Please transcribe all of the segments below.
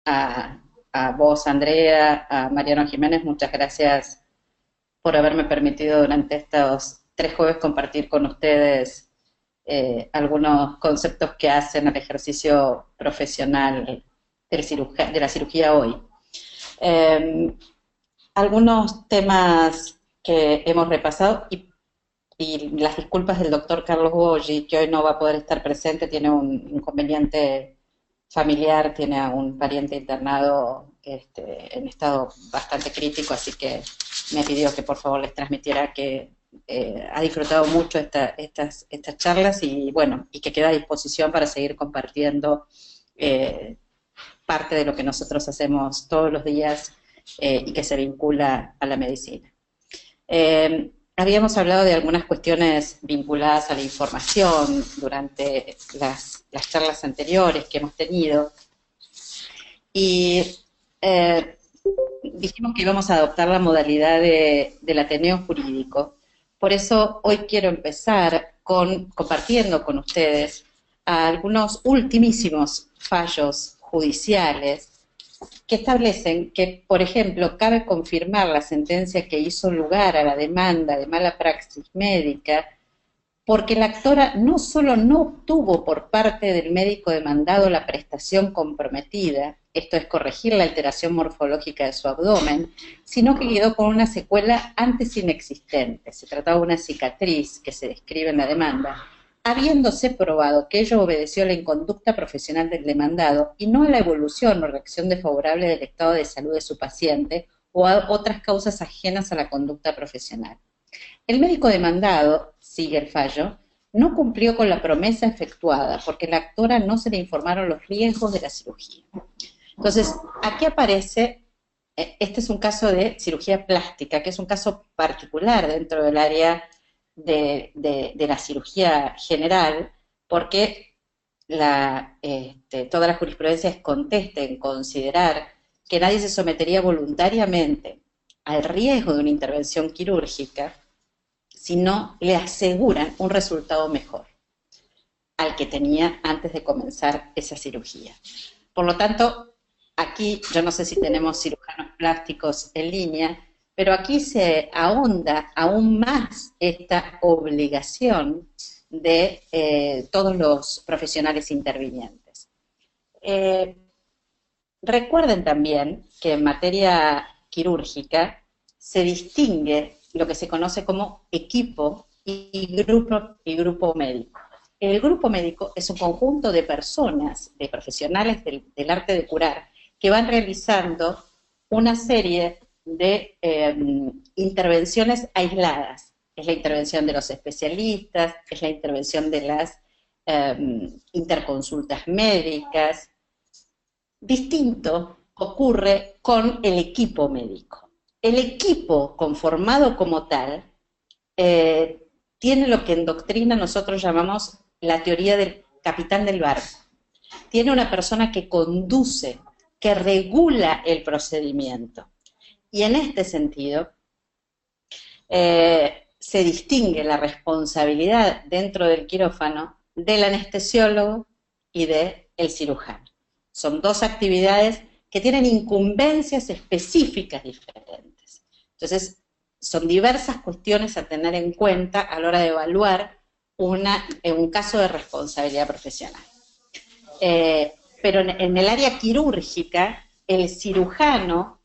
a vos, Andrea, a Mariano Jiménez, muchas gracias por haberme permitido durante estos 3 jueves compartir con ustedes algunos conceptos que hacen al ejercicio profesional de la cirugía hoy. Eh, Algunos temas que hemos repasado y las disculpas del doctor Carlos Goggi, que hoy no va a poder estar presente, tiene un inconveniente familiar, tiene a un pariente internado en estado bastante crítico, así que me pidió que por favor les transmitiera que ha disfrutado mucho estas charlas y bueno, y que queda a disposición para seguir compartiendo eh, parte de lo que nosotros hacemos todos los días y que se vincula a la medicina. Habíamos hablado de algunas cuestiones vinculadas a la información durante las charlas anteriores que hemos tenido y dijimos que íbamos a adoptar la modalidad del Ateneo Jurídico. Por eso hoy quiero empezar compartiendo con ustedes algunos ultimísimos fallos judiciales que establecen que, por ejemplo, cabe confirmar la sentencia que hizo lugar a la demanda de mala praxis médica porque la actora no solo no obtuvo por parte del médico demandado la prestación comprometida, esto es corregir la alteración morfológica de su abdomen, sino que quedó con una secuela antes inexistente. Se trataba de una cicatriz que se describe en la demanda, habiéndose probado que ello obedeció a la inconducta profesional del demandado y no a la evolución o reacción desfavorable del estado de salud de su paciente o a otras causas ajenas a la conducta profesional. El médico demandado, sigue el fallo, no cumplió con la promesa efectuada porque a la actora no se le informaron los riesgos de la cirugía. Entonces, aquí aparece, este es un caso de cirugía plástica, que es un caso particular dentro del área de la cirugía general, porque toda la jurisprudencia es contesta en considerar que nadie se sometería voluntariamente al riesgo de una intervención quirúrgica si no le aseguran un resultado mejor al que tenía antes de comenzar esa cirugía. Por lo tanto, aquí, yo no sé si tenemos cirujanos plásticos en línea, pero aquí se ahonda aún más esta obligación de todos los profesionales intervinientes. Recuerden también que en materia quirúrgica se distingue lo que se conoce como equipo y grupo médico. El grupo médico es un conjunto de personas, de profesionales del arte de curar, que van realizando una serie de intervenciones aisladas. Es la intervención de los especialistas, es la intervención de las interconsultas médicas. Distinto ocurre con el equipo médico. El equipo conformado como tal tiene lo que en doctrina nosotros llamamos la teoría del capitán del barco. Tiene una persona que conduce, que regula el procedimiento. Y en este sentido se distingue la responsabilidad dentro del quirófano del anestesiólogo y del cirujano. Son dos actividades que tienen incumbencias específicas diferentes. Entonces, son diversas cuestiones a tener en cuenta a la hora de evaluar un caso de responsabilidad profesional. Pero en el área quirúrgica, el cirujano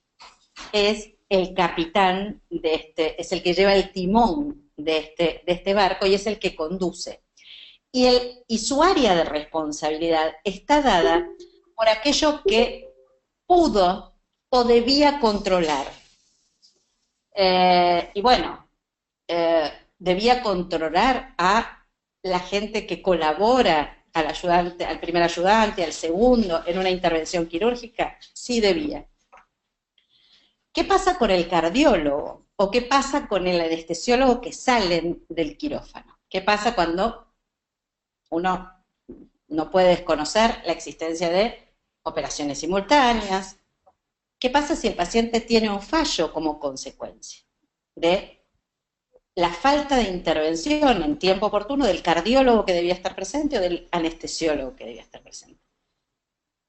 es el capitán es el que lleva el timón de este barco y es el que conduce. Y su área de responsabilidad está dada por aquello que pudo o debía controlar. Y bueno, debía controlar a la gente que colabora al ayudante, al primer ayudante, al segundo, en una intervención quirúrgica, sí debía. ¿Qué pasa con el cardiólogo? ¿O qué pasa con el anestesiólogo que salen del quirófano? ¿Qué pasa cuando uno no puede desconocer la existencia de operaciones simultáneas? ¿Qué pasa si el paciente tiene un fallo como consecuencia de la falta de intervención en tiempo oportuno del cardiólogo que debía estar presente o del anestesiólogo que debía estar presente?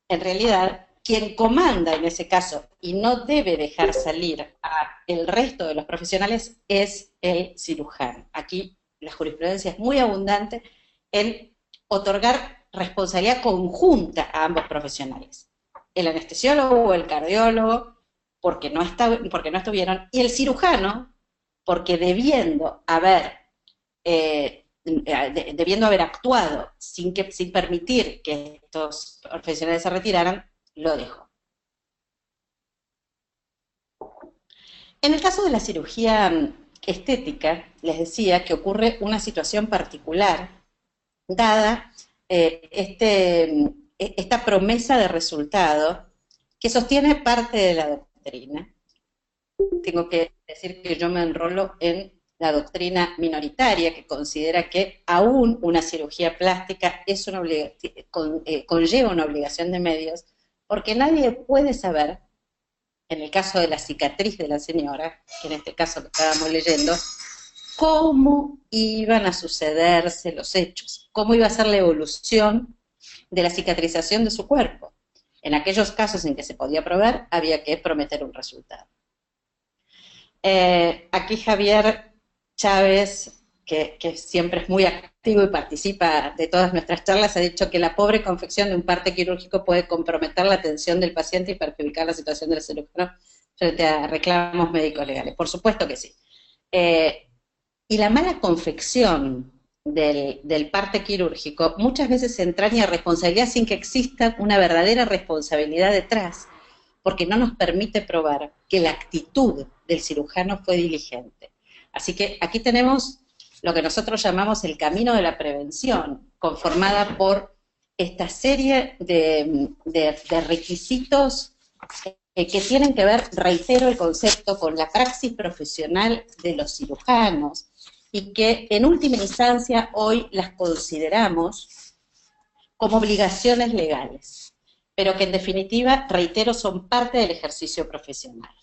En realidad, quien comanda en ese caso y no debe dejar salir a el resto de los profesionales es el cirujano. Aquí la jurisprudencia es muy abundante en otorgar responsabilidad conjunta a ambos profesionales. El anestesiólogo o el cardiólogo, porque no estuvieron, y el cirujano, porque debiendo haber actuado sin permitir que estos profesionales se retiraran, lo dejó. En el caso de la cirugía estética, les decía que ocurre una situación particular, dada esta promesa de resultado que sostiene parte de la doctrina. Tengo que decir que yo me enrolo en la doctrina minoritaria, que considera que aún una cirugía plástica es conlleva una obligación de medios, porque nadie puede saber, en el caso de la cicatriz de la señora, que en este caso que estábamos leyendo, cómo iban a sucederse los hechos, cómo iba a ser la evolución de la cicatrización de su cuerpo. En aquellos casos en que se podía probar, había que prometer un resultado. Aquí Javier Chávez, que siempre es muy activo y participa de todas nuestras charlas, ha dicho que la pobre confección de un parte quirúrgico puede comprometer la atención del paciente y perjudicar la situación del cirujano frente a reclamos médicos legales. Por supuesto que sí. Y la mala confección del parte quirúrgico muchas veces se entraña responsabilidad sin que exista una verdadera responsabilidad detrás, porque no nos permite probar que la actitud del cirujano fue diligente. Así que aquí tenemos lo que nosotros llamamos el camino de la prevención, conformada por esta serie de requisitos que tienen que ver, reitero el concepto, con la praxis profesional de los cirujanos, y que en última instancia hoy las consideramos como obligaciones legales, pero que en definitiva, reitero, son parte del ejercicio profesional.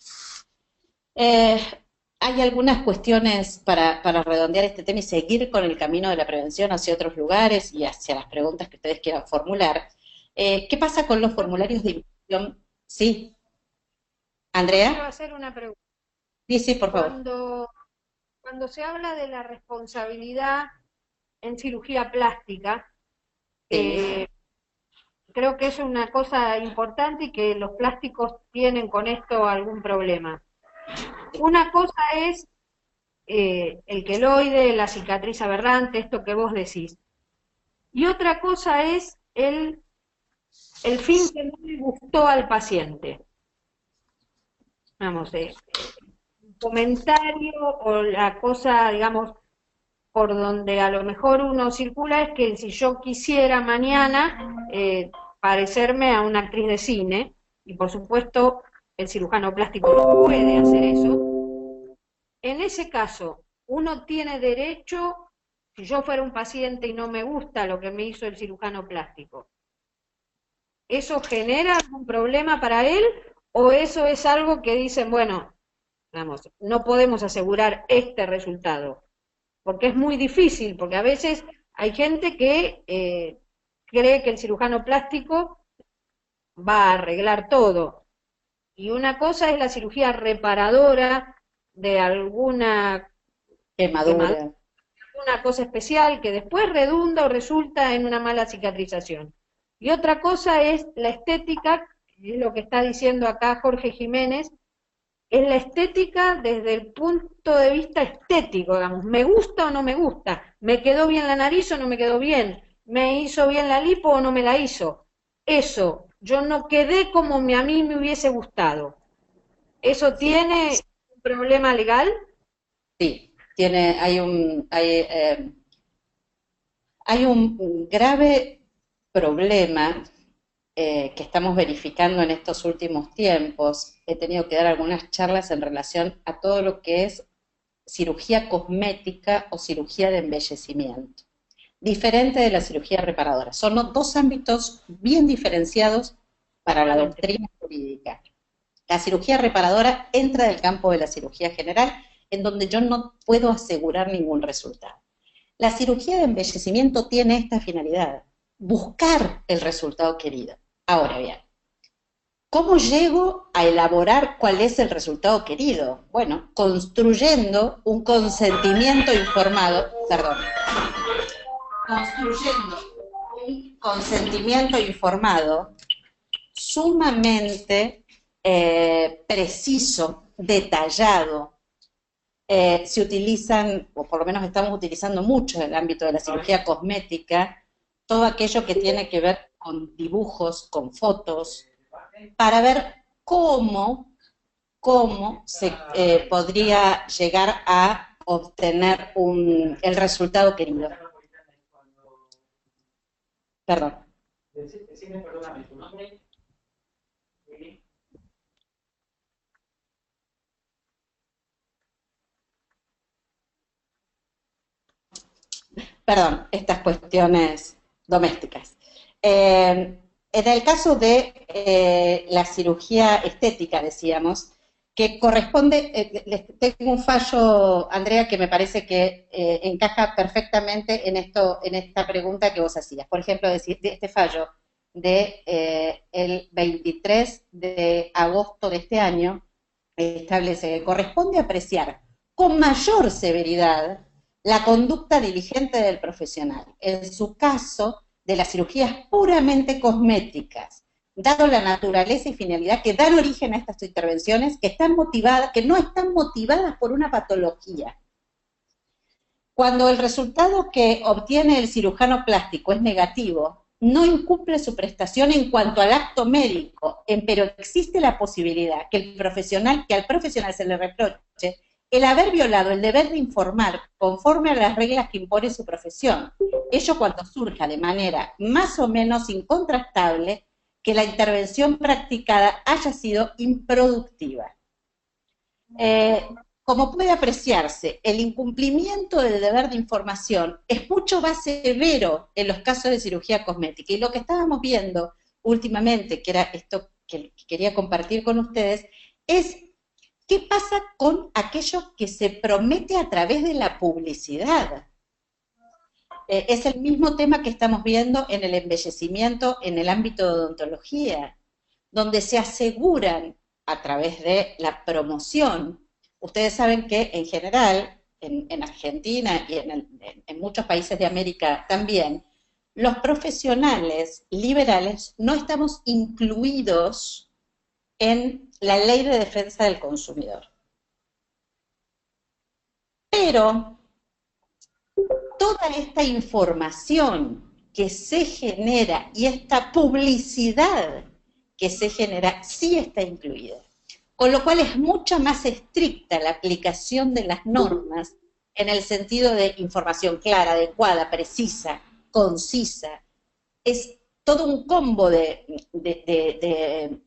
Hay algunas cuestiones para redondear este tema y seguir con el camino de la prevención hacia otros lugares y hacia las preguntas que ustedes quieran formular. ¿Qué pasa con los formularios de inscripción? Sí. ¿Andrea? Quiero hacer una pregunta. Sí, por favor. Cuando se habla de la responsabilidad en cirugía plástica, Sí. creo que es una cosa importante y que los plásticos tienen con esto algún problema. Una cosa es el queloide, la cicatriz aberrante, esto que vos decís. Y otra cosa es el fin que no le gustó al paciente. Vamos, comentario o la cosa, digamos, por donde a lo mejor uno circula es que si yo quisiera mañana parecerme a una actriz de cine, y por supuesto el cirujano plástico no puede hacer eso, en ese caso uno tiene derecho, si yo fuera un paciente y no me gusta lo que me hizo el cirujano plástico, ¿eso genera algún problema para él o eso es algo que dicen, bueno, vamos, no podemos asegurar este resultado? Porque es muy difícil, porque a veces hay gente que cree que el cirujano plástico va a arreglar todo. Y una cosa es la cirugía reparadora de alguna Quemadura. una cosa especial que después redunda o resulta en una mala cicatrización. Y otra cosa es la estética, que es lo que está diciendo acá Jorge Jiménez, es la estética desde el punto de vista estético, digamos, me gusta o no me gusta, me quedó bien la nariz o no me quedó bien, me hizo bien la lipo o no me la hizo. Eso, yo no quedé como a mí me hubiese gustado. ¿Eso Sí. tiene un problema legal? Sí, hay un grave problema que estamos verificando en estos últimos tiempos. He tenido que dar algunas charlas en relación a todo lo que es cirugía cosmética o cirugía de embellecimiento, diferente de la cirugía reparadora. Son dos ámbitos bien diferenciados para la doctrina jurídica. La cirugía reparadora entra del campo de la cirugía general, en donde yo no puedo asegurar ningún resultado. La cirugía de embellecimiento tiene esta finalidad, buscar el resultado querido. Ahora bien, ¿Cómo llego a elaborar cuál es el resultado querido? Bueno, construyendo un consentimiento informado, perdón, construyendo un consentimiento informado sumamente preciso, detallado. Se utilizan, o por lo menos estamos utilizando mucho en el ámbito de la cirugía cosmética, todo aquello que tiene que ver con dibujos, con fotos, para ver cómo se podría llegar a obtener el resultado querido. Perdón. Perdóname, tu nombre. Perdón, estas cuestiones domésticas. En el caso de la cirugía estética, decíamos, que corresponde, tengo un fallo, Andrea, que me parece que encaja perfectamente en esta pregunta que vos hacías. Por ejemplo, decir, de este fallo el 23 de agosto de este año, establece que corresponde apreciar con mayor severidad la conducta diligente del profesional. En su caso, de las cirugías puramente cosméticas, dado la naturaleza y finalidad que dan origen a estas intervenciones, que no están motivadas por una patología. Cuando el resultado que obtiene el cirujano plástico es negativo, no incumple su prestación en cuanto al acto médico, pero existe la posibilidad que al profesional se le reproche el haber violado el deber de informar conforme a las reglas que impone su profesión. Ello cuando surja de manera más o menos incontrastable que la intervención practicada haya sido improductiva. Como puede apreciarse, el incumplimiento del deber de información es mucho más severo en los casos de cirugía cosmética. Y lo que estábamos viendo últimamente, que era esto que quería compartir con ustedes, es qué pasa con aquello que se promete a través de la publicidad. Es el mismo tema que estamos viendo en el embellecimiento en el ámbito de odontología, donde se aseguran a través de la promoción. Ustedes saben que en general, en Argentina y en muchos países de América también, los profesionales liberales no estamos incluidos en la Ley de Defensa del Consumidor. Pero toda esta información que se genera y esta publicidad que se genera sí está incluida. Con lo cual es mucho más estricta la aplicación de las normas en el sentido de información clara, adecuada, precisa, concisa. Es todo un combo de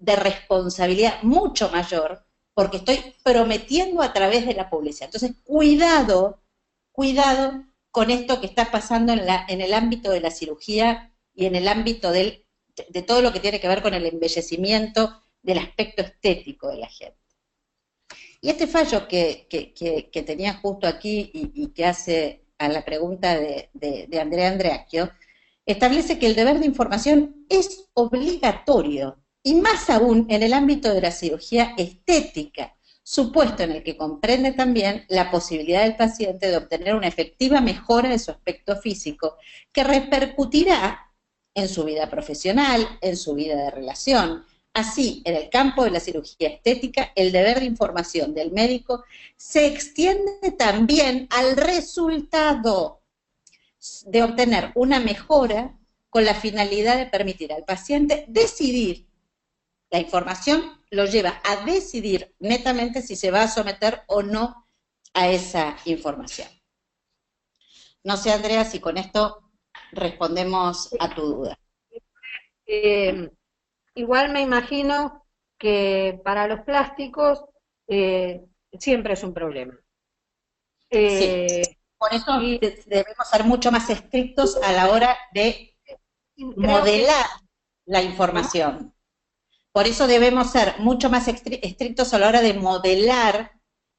responsabilidad mucho mayor, porque estoy prometiendo a través de la publicidad. Entonces, cuidado con esto que está pasando en el ámbito de la cirugía y en el ámbito de todo lo que tiene que ver con el embellecimiento del aspecto estético de la gente. Y este fallo que tenía justo aquí y que hace a la pregunta de Andrea Andreacchio, establece que el deber de información es obligatorio, y más aún en el ámbito de la cirugía estética, supuesto en el que comprende también la posibilidad del paciente de obtener una efectiva mejora de su aspecto físico, que repercutirá en su vida profesional, en su vida de relación. Así, en el campo de la cirugía estética, el deber de información del médico se extiende también al resultado de obtener una mejora con la finalidad de permitir al paciente decidir. La información lo lleva a decidir netamente si se va a someter o no a esa información. No sé, Andrea, si con esto respondemos a tu duda. Igual me imagino que para los plásticos siempre es un problema. Sí. Por eso debemos ser mucho más estrictos a la hora de modelar la información. Por eso debemos ser mucho más estrictos a la hora de modelar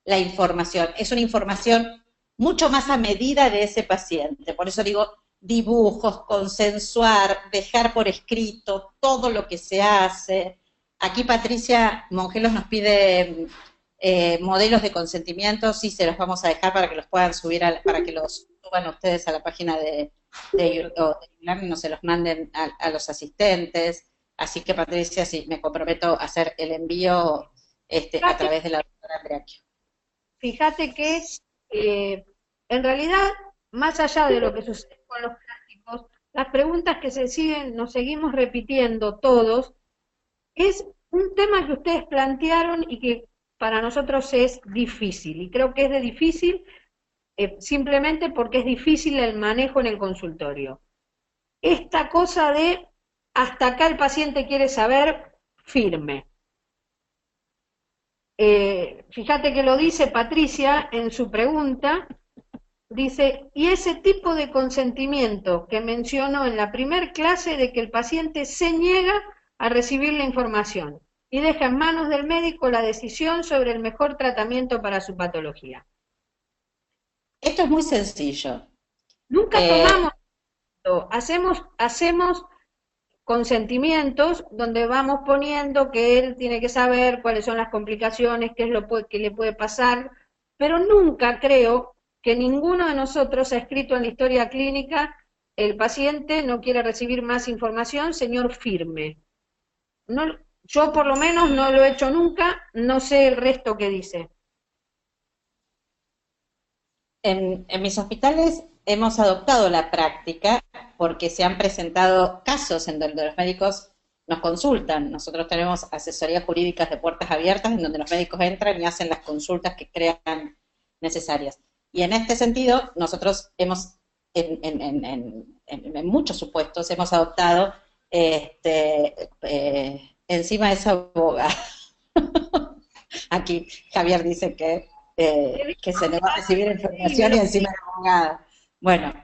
la información. Es una información mucho más a medida de ese paciente. Por eso digo, dibujos, consensuar, dejar por escrito todo lo que se hace, Aquí Patricia Mongelos nos pide modelos de consentimiento, sí se los vamos a dejar para que los puedan subir, para que los suban ustedes a la página de y no se los manden a los asistentes. Así que Patricia, sí, me comprometo a hacer el envío a través de la doctora Andreacchio. Fíjate que en realidad, más allá de lo que sucede con los plásticos, las preguntas que nos seguimos repitiendo todos, es un tema que ustedes plantearon y que para nosotros es difícil, y creo que es de difícil simplemente porque es difícil el manejo en el consultorio. Esta cosa de hasta acá el paciente quiere saber, firme. Fíjate que lo dice Patricia en su pregunta, dice, y ese tipo de consentimiento que mencionó en la primer clase de que el paciente se niega a recibir la información y deja en manos del médico la decisión sobre el mejor tratamiento para su patología. Esto es muy sencillo. Nunca tomamos esto, hacemos consentimientos donde vamos poniendo que él tiene que saber cuáles son las complicaciones, qué es lo que le puede pasar, pero nunca creo que ninguno de nosotros ha escrito en la historia clínica, el paciente no quiere recibir más información, señor firme. No, yo por lo menos no lo he hecho nunca, no sé el resto que dice. En mis hospitales hemos adoptado la práctica porque se han presentado casos en donde los médicos nos consultan. Nosotros tenemos asesorías jurídicas de puertas abiertas en donde los médicos entran y hacen las consultas que crean necesarias. Y en este sentido, nosotros hemos, en muchos supuestos, hemos adoptado encima de esa abogada. Aquí Javier dice que se le va a recibir información y encima de la abogada. Bueno,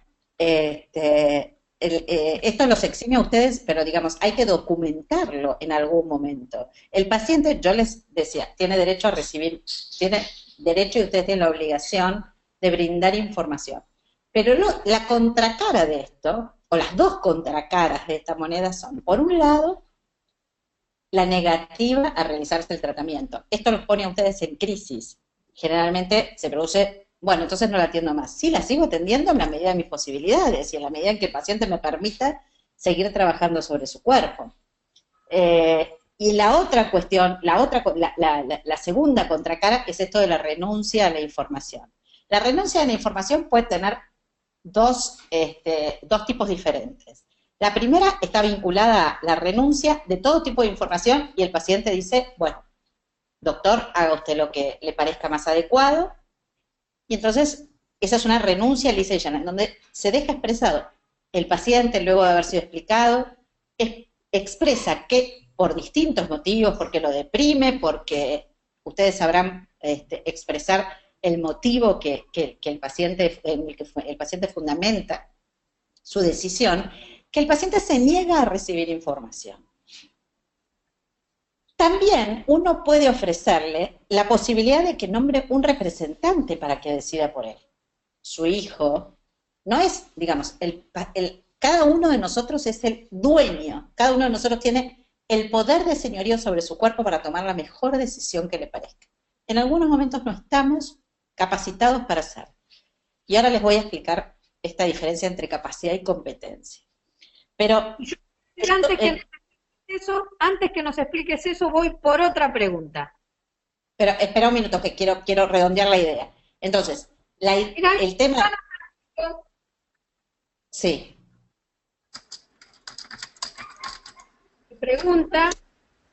esto los exime a ustedes, pero digamos, hay que documentarlo en algún momento. El paciente, yo les decía, tiene derecho a recibir, tiene derecho y ustedes tienen la obligación de brindar información. Pero la contracara de esto, o las dos contracaras de esta moneda son, por un lado, la negativa a realizarse el tratamiento. Esto los pone a ustedes en crisis. Generalmente se produce, bueno, entonces no la atiendo más. Sí, la sigo atendiendo en la medida de mis posibilidades y en la medida en que el paciente me permita seguir trabajando sobre su cuerpo. Y la otra cuestión, la segunda contracara es esto de la renuncia a la información. La renuncia a la información puede tener dos tipos diferentes. La primera está vinculada a la renuncia de todo tipo de información y el paciente dice, bueno, doctor, haga usted lo que le parezca más adecuado. Y entonces, esa es una renuncia lisa y llana, en donde se deja expresado. El paciente, luego de haber sido explicado, expresa que por distintos motivos, porque lo deprime, porque ustedes sabrán expresar el motivo en el que el paciente fundamenta su decisión, que el paciente se niega a recibir información. También uno puede ofrecerle la posibilidad de que nombre un representante para que decida por él. Su hijo no es, digamos, cada uno de nosotros es el dueño, cada uno de nosotros tiene el poder de señorío sobre su cuerpo para tomar la mejor decisión que le parezca. En algunos momentos no estamos capacitados para hacerlo. Y ahora les voy a explicar esta diferencia entre capacidad y competencia. Pero antes que nos expliques eso, voy por otra pregunta. Pero espera un minuto, que quiero redondear la idea. Entonces, el tema... Sí. Pregunta,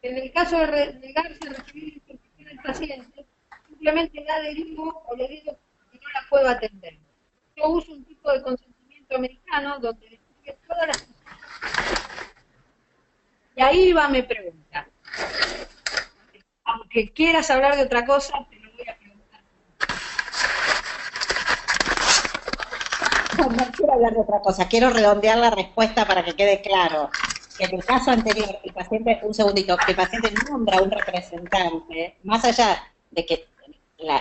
en el caso de negarse a recibir información del paciente, simplemente la derivo o le digo que no la puedo atender. Yo uso un tipo de consentimiento americano donde describe todas las cosas. Y ahí va mi pregunta. Aunque quieras hablar de otra cosa, te lo voy a preguntar. No quiero hablar de otra cosa, quiero redondear la respuesta para que quede claro. Que en el caso anterior, el paciente nombra un representante, más allá de que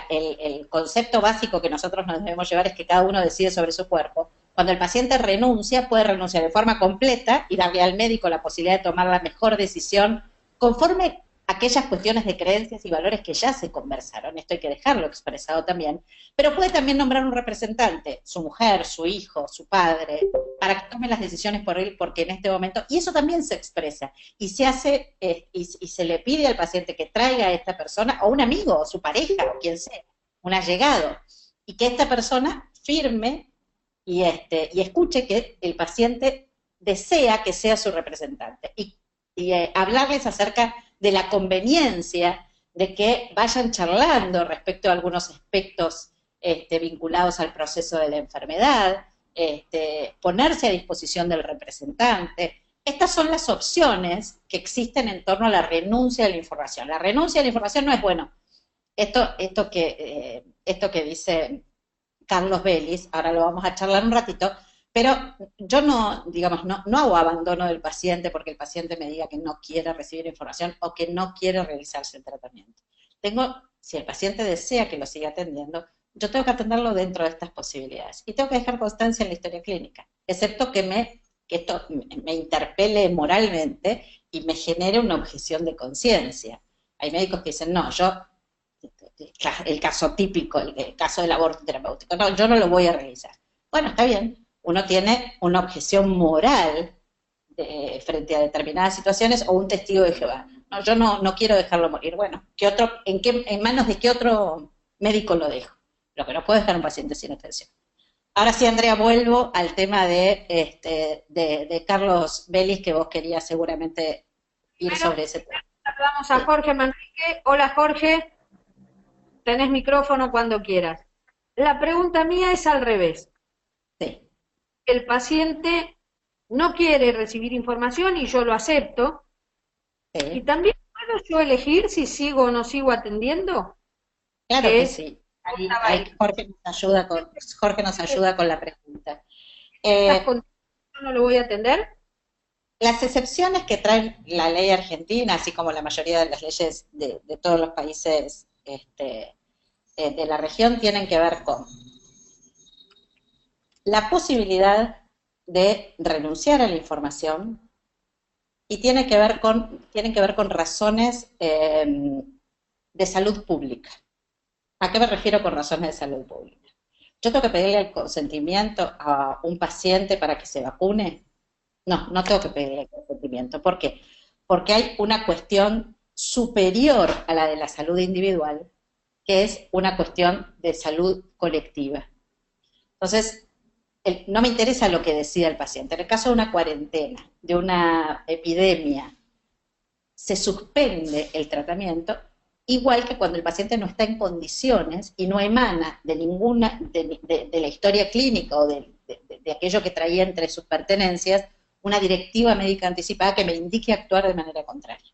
el concepto básico que nosotros nos debemos llevar es que cada uno decide sobre su cuerpo. Cuando el paciente renuncia, puede renunciar de forma completa y darle al médico la posibilidad de tomar la mejor decisión conforme aquellas cuestiones de creencias y valores que ya se conversaron, esto hay que dejarlo expresado también, pero puede también nombrar un representante, su mujer, su hijo, su padre, para que tome las decisiones por él, porque en este momento, y eso también se expresa, y se hace, y se le pide al paciente que traiga a esta persona, o un amigo, o su pareja, o quien sea, un allegado, y que esta persona firme y escuche que el paciente desea que sea su representante, y hablarles acerca de la conveniencia de que vayan charlando respecto a algunos aspectos vinculados al proceso de la enfermedad, ponerse a disposición del representante. Estas son las opciones que existen en torno a la renuncia a la información. La renuncia a la información no es, bueno, esto que dice Carlos Vélez, ahora lo vamos a charlar un ratito, pero yo no, digamos, no hago abandono del paciente porque el paciente me diga que no quiere recibir información o que no quiere realizarse el tratamiento. Si el paciente desea que lo siga atendiendo, yo tengo que atenderlo dentro de estas posibilidades. Y tengo que dejar constancia en la historia clínica, excepto que esto me interpele moralmente y me genere una objeción de conciencia. Hay médicos que dicen, no, el caso típico, el caso del aborto terapéutico, no, yo no lo voy a realizar. Bueno, está bien, uno tiene una objeción moral frente a determinadas situaciones o un testigo de Jehová. No, yo no quiero dejarlo morir. Bueno, ¿en manos de qué otro médico lo dejo? Lo que no puedo dejar a un paciente sin atención. Ahora sí, Andrea, vuelvo al tema de Carlos Vélez, que vos querías seguramente ir sobre ese tema. Saludamos a Jorge Manrique. Hola, Jorge. Tenés micrófono cuando quieras. La pregunta mía es al revés. Sí. El paciente no quiere recibir información y yo lo acepto. Sí. ¿Y también puedo yo elegir si sigo o no sigo atendiendo? Claro que sí. Ahí Jorge nos ayuda con la pregunta. ¿No lo voy a atender? Las excepciones que trae la ley argentina, así como la mayoría de las leyes de todos los países de la región, tienen que ver con la posibilidad de renunciar a la información y tienen que ver con razones de salud pública. ¿A qué me refiero con razones de salud pública? ¿Yo tengo que pedirle el consentimiento a un paciente para que se vacune? No tengo que pedirle el consentimiento. ¿Por qué? Porque hay una cuestión superior a la de la salud individual, que es una cuestión de salud colectiva. Entonces, no me interesa lo que decida el paciente. En el caso de una cuarentena, de una epidemia, se suspende el tratamiento, igual que cuando el paciente no está en condiciones y no emana de ninguna, de la historia clínica o de aquello que traía entre sus pertenencias, una directiva médica anticipada que me indique actuar de manera contraria.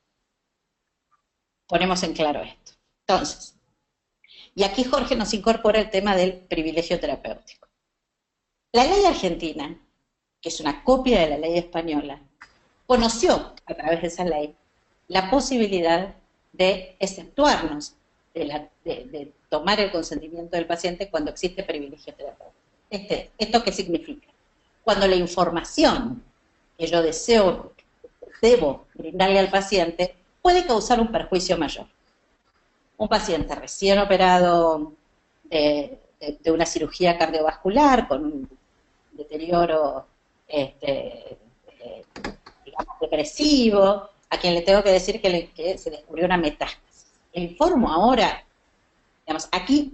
Ponemos en claro esto. Entonces, y aquí Jorge nos incorpora el tema del privilegio terapéutico. La ley argentina, que es una copia de la ley española, conoció a través de esa ley la posibilidad de exceptuarnos de tomar el consentimiento del paciente cuando existe privilegio terapéutico. ¿Esto qué significa? Cuando la información que yo debo brindarle al paciente puede causar un perjuicio mayor. Un paciente recién operado de una cirugía cardiovascular con un deterioro digamos, depresivo, a quien le tengo que decir que se descubrió una metástasis. Le informo ahora, digamos, aquí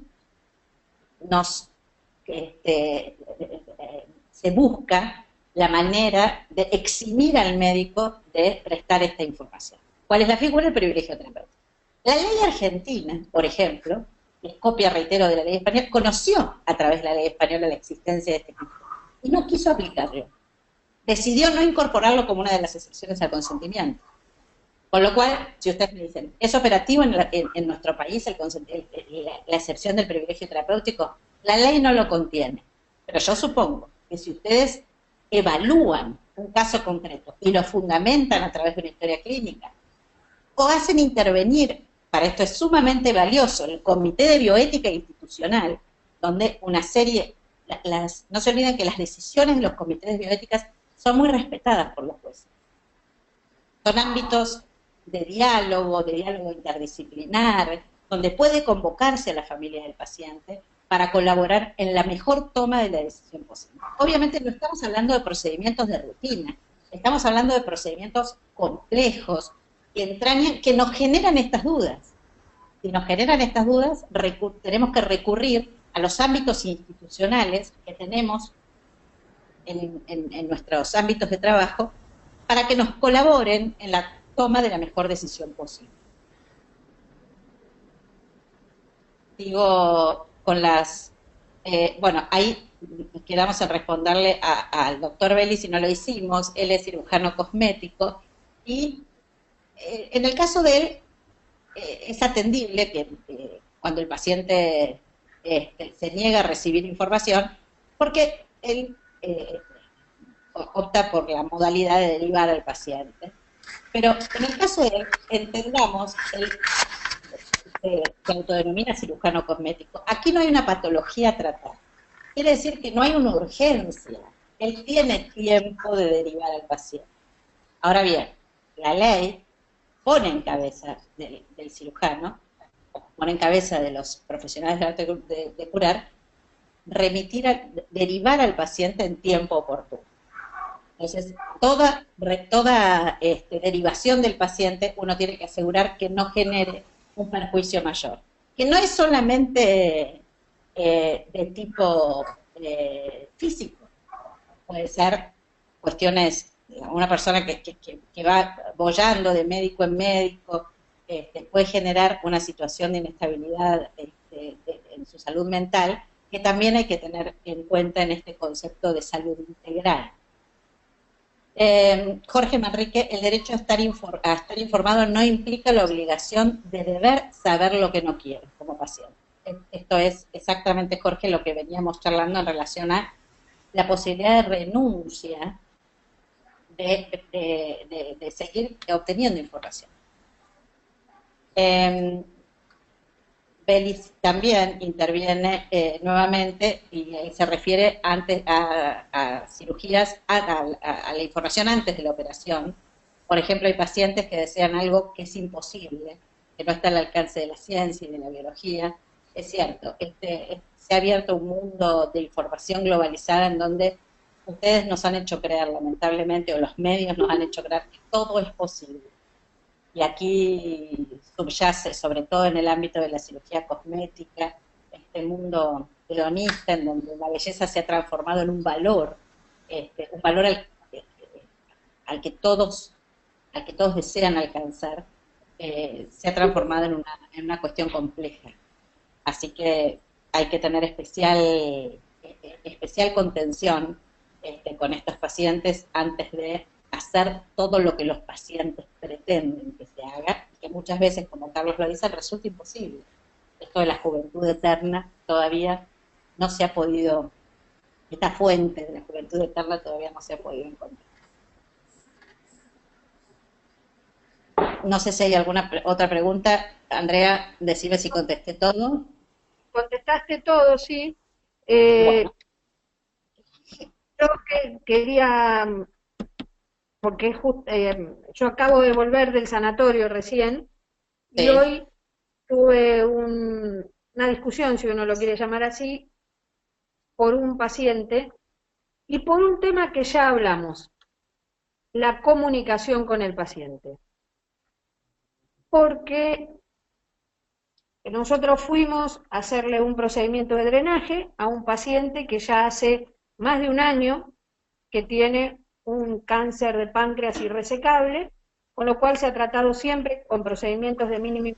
se busca la manera de eximir al médico de prestar esta información. ¿Cuál es la figura del privilegio terapéutico? La ley argentina, por ejemplo, es copia, reitero, de la ley española, conoció a través de la ley española la existencia de este criterio y no quiso aplicarlo. Decidió no incorporarlo como una de las excepciones al consentimiento. Con lo cual, si ustedes me dicen, ¿es operativo en nuestro país la excepción del privilegio terapéutico? La ley no lo contiene. Pero yo supongo que si ustedes evalúan un caso concreto y lo fundamentan a través de una historia clínica, o hacen intervenir, para esto es sumamente valioso, el Comité de Bioética Institucional, donde una serie, no se olviden que las decisiones de los comités de bioéticas son muy respetadas por los jueces. Son ámbitos de diálogo interdisciplinar, donde puede convocarse a la familia del paciente para colaborar en la mejor toma de la decisión posible. Obviamente no estamos hablando de procedimientos de rutina, estamos hablando de procedimientos complejos que nos generan estas dudas. Si nos generan estas dudas, tenemos que recurrir a los ámbitos institucionales que tenemos en nuestros ámbitos de trabajo para que nos colaboren en la toma de la mejor decisión posible. Digo, con las... bueno, ahí quedamos en responderle al doctor Belli si no lo hicimos. Él es cirujano cosmético y en el caso de él es atendible que cuando el paciente se niega a recibir información, porque él opta por la modalidad de derivar al paciente. Pero en el caso de él, entendamos, él se autodenomina cirujano cosmético. Aquí no hay una patología a tratar. Quiere decir que no hay una urgencia. Él tiene tiempo de derivar al paciente. Ahora bien, la ley pone en cabeza del cirujano, pone en cabeza de los profesionales del arte de curar, derivar al paciente en tiempo oportuno. Entonces, toda derivación del paciente uno tiene que asegurar que no genere un perjuicio mayor, que no es solamente de tipo físico, puede ser cuestiones, una persona que va boyando de médico en médico, puede generar una situación de inestabilidad en su salud mental, que también hay que tener en cuenta en este concepto de salud integral. Jorge Manrique, el derecho a estar informado no implica la obligación de deber saber lo que no quiere como paciente. Esto es exactamente, Jorge, lo que veníamos charlando en relación a la posibilidad de renuncia de seguir obteniendo información. Belis también interviene nuevamente y se refiere antes a cirugías, a la información antes de la operación. Por ejemplo, hay pacientes que desean algo que es imposible, que no está al alcance de la ciencia y de la biología. Es cierto, se ha abierto un mundo de información globalizada en donde ustedes nos han hecho creer, lamentablemente, o los medios nos han hecho creer que todo es posible. Y aquí subyace, sobre todo en el ámbito de la cirugía cosmética, este mundo hedonista en donde la belleza se ha transformado en un valor al que todos desean alcanzar, se ha transformado en una cuestión compleja. Así que hay que tener especial contención con estos pacientes antes de hacer todo lo que los pacientes pretenden que se haga, que muchas veces, como Carlos lo dice, resulta imposible. Esto de la juventud eterna todavía no se ha podido, esta fuente de la juventud eterna todavía no se ha podido encontrar. No sé si hay alguna otra pregunta. Andrea, decime si contesté todo. Contestaste todo, sí. Bueno. Yo quería, porque yo acabo de volver del sanatorio recién, sí. Y hoy tuve una discusión, si uno lo quiere llamar así, por un paciente y por un tema que ya hablamos, la comunicación con el paciente. Porque nosotros fuimos a hacerle un procedimiento de drenaje a un paciente que ya hace más de un año que tiene un cáncer de páncreas irresecable, con lo cual se ha tratado siempre con procedimientos de mínima.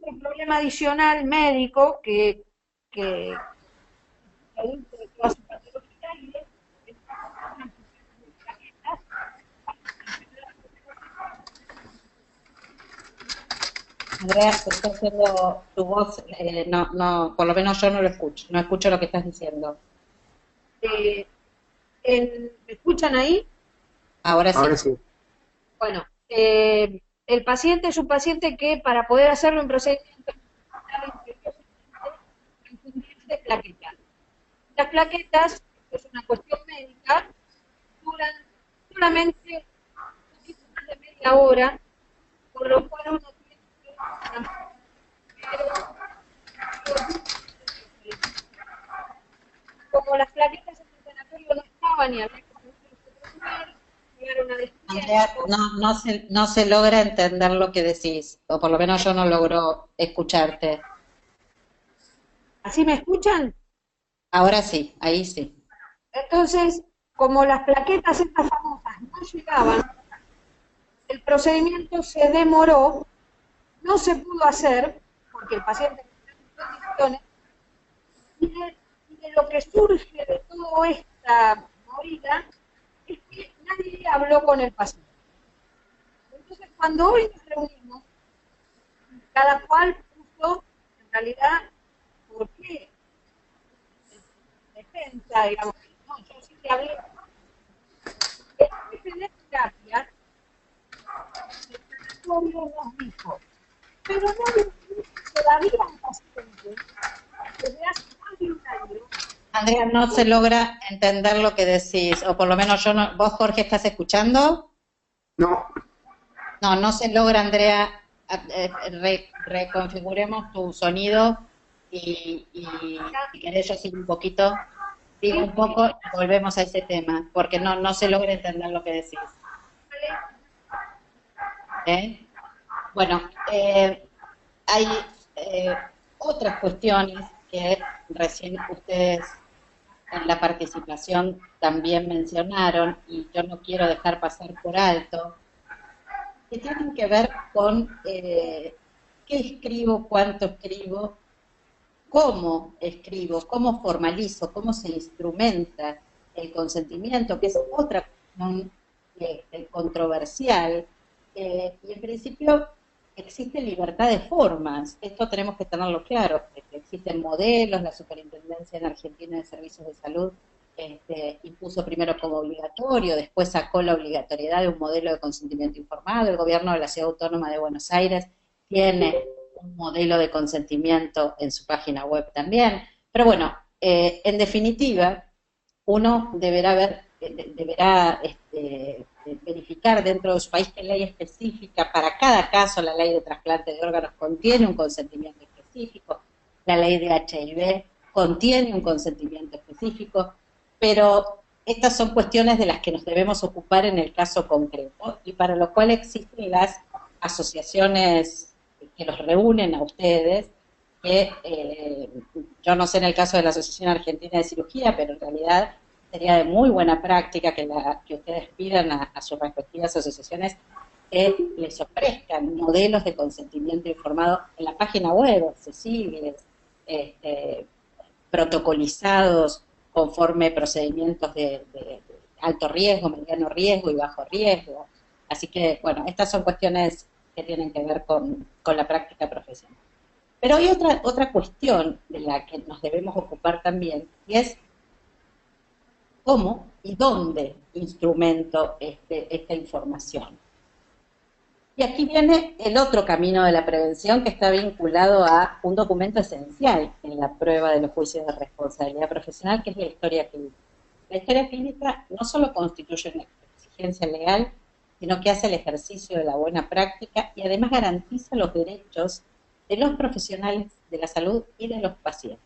Un problema adicional médico que Andrea, se está haciendo tu voz, no, por lo menos yo no lo escucho, no escucho lo que estás diciendo. ¿Me escuchan ahí? Ahora sí. Ahora sí. Bueno, el paciente es un paciente que para poder hacerlo en procedimiento de plaquetas. Las plaquetas es una cuestión médica duran solamente un poquito más de media hora, por lo cual uno tiene que como las plaquetas en el sanatorio no estaban y había que hacer llegaron a Andrea, destiempo. no se logra entender lo que decís, o por lo menos yo no logro escucharte. ¿Así me escuchan? Ahora sí, ahí sí. Entonces, como las plaquetas estas famosas no llegaban, el procedimiento se demoró, no se pudo hacer, porque el paciente no está en condiciones, y de lo que surge de toda esta movida es que nadie habló con el paciente. Entonces, cuando hoy nos reunimos, cada cual puso, en realidad, por qué defensa, digamos, no, yo sí te hablé. El jefe de terapia, el sanatorio nos dijo, pero no le todavía un paciente desde hace más de un año. Andrea, no se logra entender lo que decís, o por lo menos yo no. ¿Vos, Jorge, estás escuchando? No, No, no se logra, Andrea. Reconfiguremos tu sonido y si querés yo sigo un poquito, digo un poco y volvemos a ese tema, porque no se logra entender lo que decís. ¿Eh? Bueno, hay otras cuestiones que recién ustedes en la participación también mencionaron y yo no quiero dejar pasar por alto, que tienen que ver con qué escribo, cuánto escribo, cómo formalizo, cómo se instrumenta el consentimiento, que es otra cuestión controversial, y en principio existe libertad de formas, esto tenemos que tenerlo claro, existen modelos, la Superintendencia en Argentina de Servicios de Salud impuso primero como obligatorio, después sacó la obligatoriedad de un modelo de consentimiento informado, el gobierno de la Ciudad Autónoma de Buenos Aires tiene un modelo de consentimiento en su página web también, pero bueno, en definitiva, uno deberá verificar dentro de su país qué ley específica, para cada caso la ley de trasplante de órganos contiene un consentimiento específico, la ley de HIV contiene un consentimiento específico, pero estas son cuestiones de las que nos debemos ocupar en el caso concreto y para lo cual existen las asociaciones que los reúnen a ustedes, que yo no sé en el caso de la Asociación Argentina de Cirugía, pero en realidad sería de muy buena práctica que ustedes pidan a sus respectivas asociaciones que les ofrezcan modelos de consentimiento informado en la página web, accesibles, protocolizados conforme procedimientos de alto riesgo, mediano riesgo y bajo riesgo. Así que, bueno, estas son cuestiones que tienen que ver con la práctica profesional. Pero hay otra cuestión de la que nos debemos ocupar también, y es cómo y dónde instrumento esta información. Y aquí viene el otro camino de la prevención que está vinculado a un documento esencial en la prueba de los juicios de responsabilidad profesional, que es la historia clínica. La historia clínica no solo constituye una exigencia legal, sino que hace el ejercicio de la buena práctica y además garantiza los derechos de los profesionales de la salud y de los pacientes.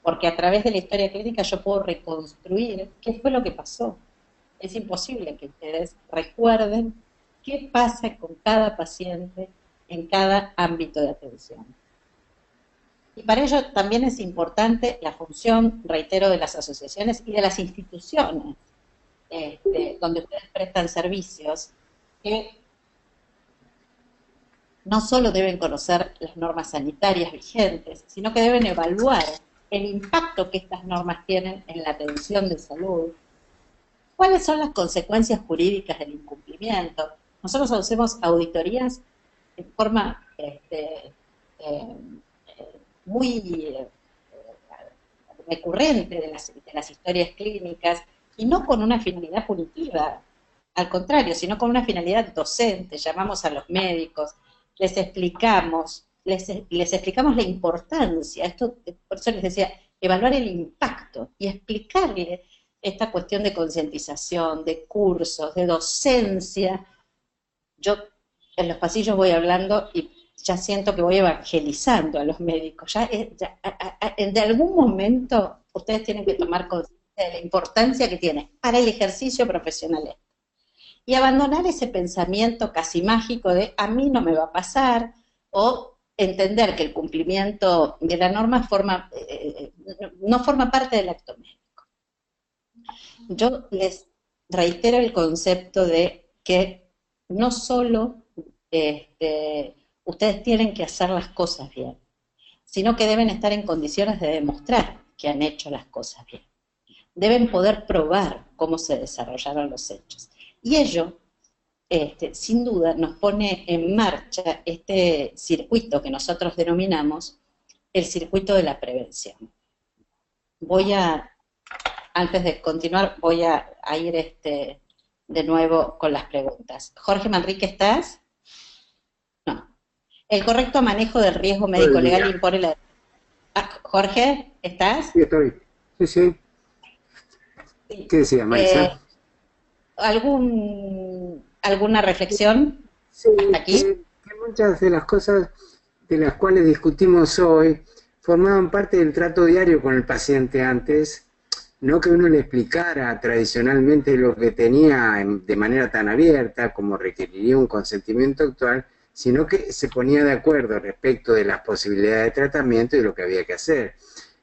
Porque a través de la historia clínica yo puedo reconstruir qué fue lo que pasó. Es imposible que ustedes recuerden qué pasa con cada paciente en cada ámbito de atención. Y para ello también es importante la función, reitero, de las asociaciones y de las instituciones donde ustedes prestan servicios, que no solo deben conocer las normas sanitarias vigentes, sino que deben evaluar el impacto que estas normas tienen en la atención de salud, cuáles son las consecuencias jurídicas del incumplimiento. Nosotros hacemos auditorías en forma muy recurrente de las historias clínicas y no con una finalidad punitiva, al contrario, sino con una finalidad docente. Llamamos a los médicos, les explicamos la importancia, esto, por eso les decía, evaluar el impacto y explicarle esta cuestión de concientización, de cursos, de docencia. Yo en los pasillos voy hablando y ya siento que voy evangelizando a los médicos. De algún momento ustedes tienen que tomar conciencia de la importancia que tiene para el ejercicio profesional y abandonar ese pensamiento casi mágico de a mí no me va a pasar, o entender que el cumplimiento de la norma no forma parte del acto médico. Yo les reitero el concepto de que no solo ustedes tienen que hacer las cosas bien, sino que deben estar en condiciones de demostrar que han hecho las cosas bien. Deben poder probar cómo se desarrollaron los hechos. Y ello, sin duda, nos pone en marcha este circuito que nosotros denominamos el circuito de la prevención. Antes de continuar, voy a ir de nuevo con las preguntas. Jorge Manrique, ¿estás? No. El correcto manejo del riesgo médico legal impone la... Jorge, ¿estás? Sí, estoy. Sí, sí. ¿Qué decía, Marisa? ¿Alguna reflexión? Sí, aquí? Que muchas de las cosas de las cuales discutimos hoy formaban parte del trato diario con el paciente antes, no que uno le explicara tradicionalmente lo que tenía de manera tan abierta como requeriría un consentimiento actual, sino que se ponía de acuerdo respecto de las posibilidades de tratamiento y lo que había que hacer.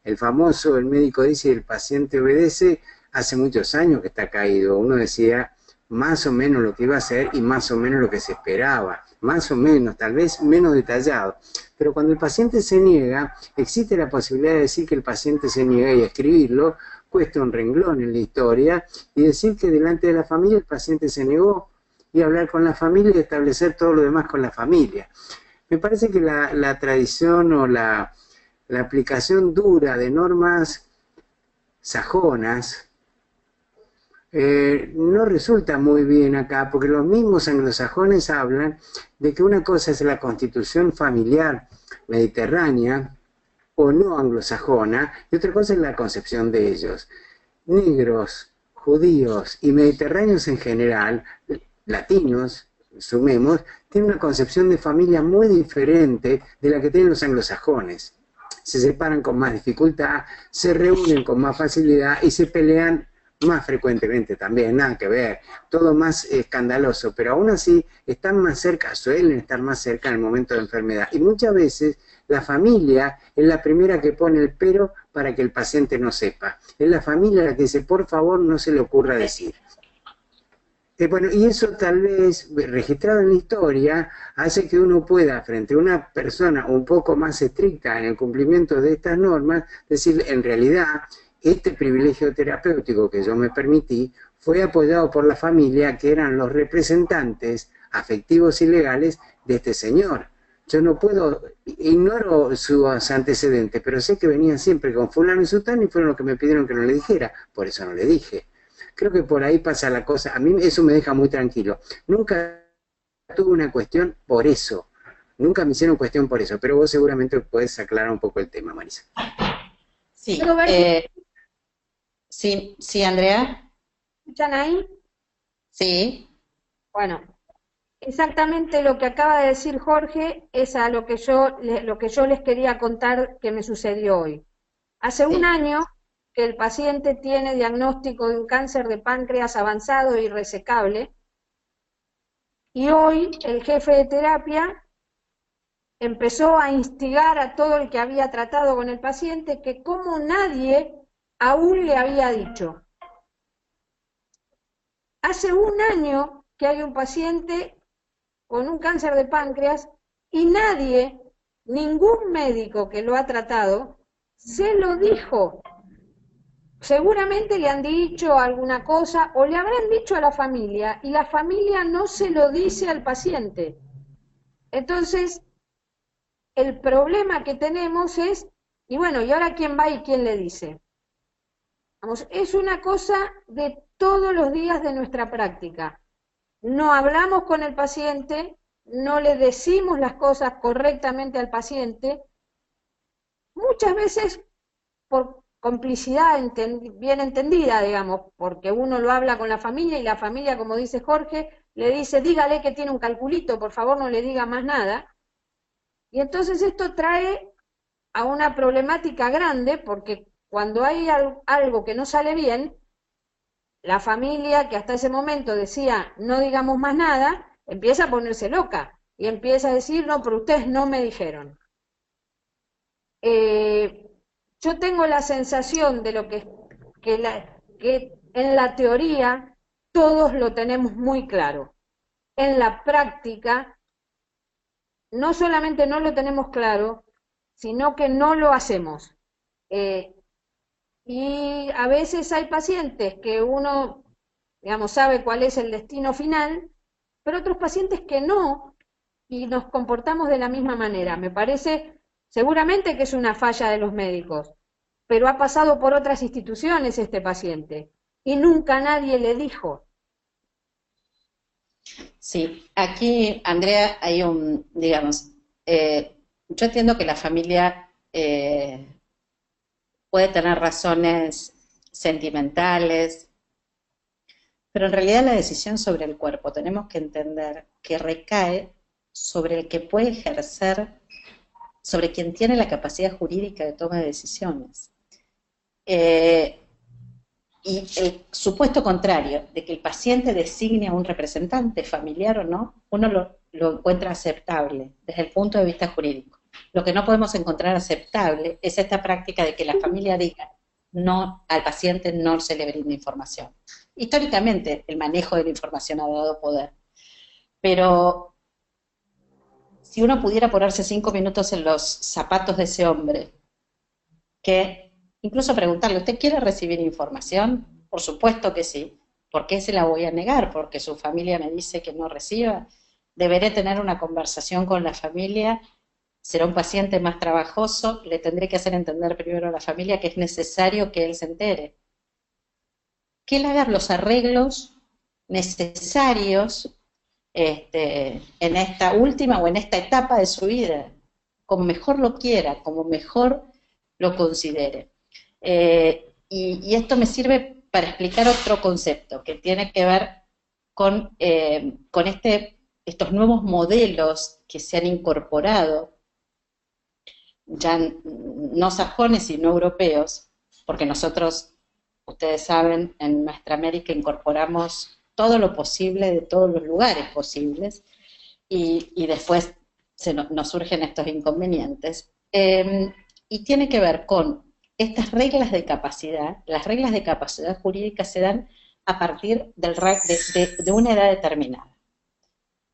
El famoso, el médico dice, el paciente obedece, hace muchos años que está caído. Uno decía más o menos lo que iba a hacer y más o menos lo que se esperaba, más o menos, tal vez menos detallado. Pero cuando el paciente se niega, existe la posibilidad de decir que el paciente se niega y escribirlo, cuesta un renglón en la historia, y decir que delante de la familia el paciente se negó, y hablar con la familia y establecer todo lo demás con la familia. Me parece que la tradición o la aplicación dura de normas sajonas no resulta muy bien acá, porque los mismos anglosajones hablan de que una cosa es la constitución familiar mediterránea o no anglosajona, y otra cosa es la concepción de ellos. Negros, judíos y mediterráneos en general, latinos, sumemos, tienen una concepción de familia muy diferente de la que tienen los anglosajones. Se separan con más dificultad, se reúnen con más facilidad y se pelean más frecuentemente también, nada que ver, todo más escandaloso, pero aún así están más cerca, suelen estar más cerca en el momento de enfermedad. Y muchas veces la familia es la primera que pone el pero para que el paciente no sepa. Es la familia la que dice, por favor, no se le ocurra decir. Bueno, y eso tal vez, registrado en la historia, hace que uno pueda, frente a una persona un poco más estricta en el cumplimiento de estas normas, decir, en realidad, este privilegio terapéutico que yo me permití fue apoyado por la familia, que eran los representantes afectivos y legales de este señor. Yo no puedo, ignoro sus antecedentes, pero sé que venían siempre con fulano y sutano y fueron los que me pidieron que no le dijera, por eso no le dije. Creo que por ahí pasa la cosa, a mí eso me deja muy tranquilo. Nunca tuve una cuestión por eso, nunca me hicieron cuestión por eso, pero vos seguramente podés aclarar un poco el tema, Marisa. Sí, sí, Andrea. ¿Escuchan ahí? Sí. Bueno, exactamente lo que acaba de decir Jorge es a lo que yo les quería contar que me sucedió hoy. Hace un año que el paciente tiene diagnóstico de un cáncer de páncreas avanzado y resecable, y hoy el jefe de terapia empezó a instigar a todo el que había tratado con el paciente que como nadie aún le había dicho. Hace un año que hay un paciente con un cáncer de páncreas y nadie, ningún médico que lo ha tratado, se lo dijo. Seguramente le han dicho alguna cosa o le habrán dicho a la familia y la familia no se lo dice al paciente. Entonces, el problema que tenemos es, y bueno, ¿y ahora quién va y quién le dice? Vamos, es una cosa de todos los días de nuestra práctica. No hablamos con el paciente, no le decimos las cosas correctamente al paciente, muchas veces por complicidad bien entendida, digamos, porque uno lo habla con la familia y la familia, como dice Jorge, le dice, dígale que tiene un calculito, por favor no le diga más nada. Y entonces esto trae a una problemática grande, porque cuando hay algo que no sale bien, la familia que hasta ese momento decía, no digamos más nada, empieza a ponerse loca y empieza a decir, no, pero ustedes no me dijeron. Yo tengo la sensación de lo que en la teoría todos lo tenemos muy claro. En la práctica, no solamente no lo tenemos claro, sino que no lo hacemos. Y a veces hay pacientes que uno, digamos, sabe cuál es el destino final, pero otros pacientes que no, y nos comportamos de la misma manera. Me parece, seguramente que es una falla de los médicos, pero ha pasado por otras instituciones este paciente, y nunca nadie le dijo. Sí, aquí, Andrea, hay digamos, yo entiendo que la familia puede tener razones sentimentales, pero en realidad la decisión sobre el cuerpo tenemos que entender que recae sobre el que puede ejercer, sobre quien tiene la capacidad jurídica de toma de decisiones. Y el supuesto contrario, de que el paciente designe a un representante, familiar o no, uno lo encuentra aceptable desde el punto de vista jurídico. Lo que no podemos encontrar aceptable es esta práctica de que la familia diga, no, al paciente no se le brinda información. Históricamente, el manejo de la información ha dado poder, pero si uno pudiera ponerse 5 minutos en los zapatos de ese hombre, que incluso preguntarle, ¿usted quiere recibir información? Por supuesto que sí. ¿Por qué se la voy a negar? ¿Porque su familia me dice que no reciba? ¿Deberé tener una conversación con la familia? ¿Será un paciente más trabajoso? Le tendré que hacer entender primero a la familia que es necesario que él se entere. Que él haga los arreglos necesarios en esta última o en esta etapa de su vida, como mejor lo quiera, como mejor lo considere. Y esto me sirve para explicar otro concepto que tiene que ver con estos nuevos modelos que se han incorporado, ya no sajones sino europeos, porque nosotros, ustedes saben, en nuestra América incorporamos todo lo posible de todos los lugares posibles y después nos surgen estos inconvenientes. Y tiene que ver con estas reglas de capacidad. Las reglas de capacidad jurídica se dan a partir de una edad determinada.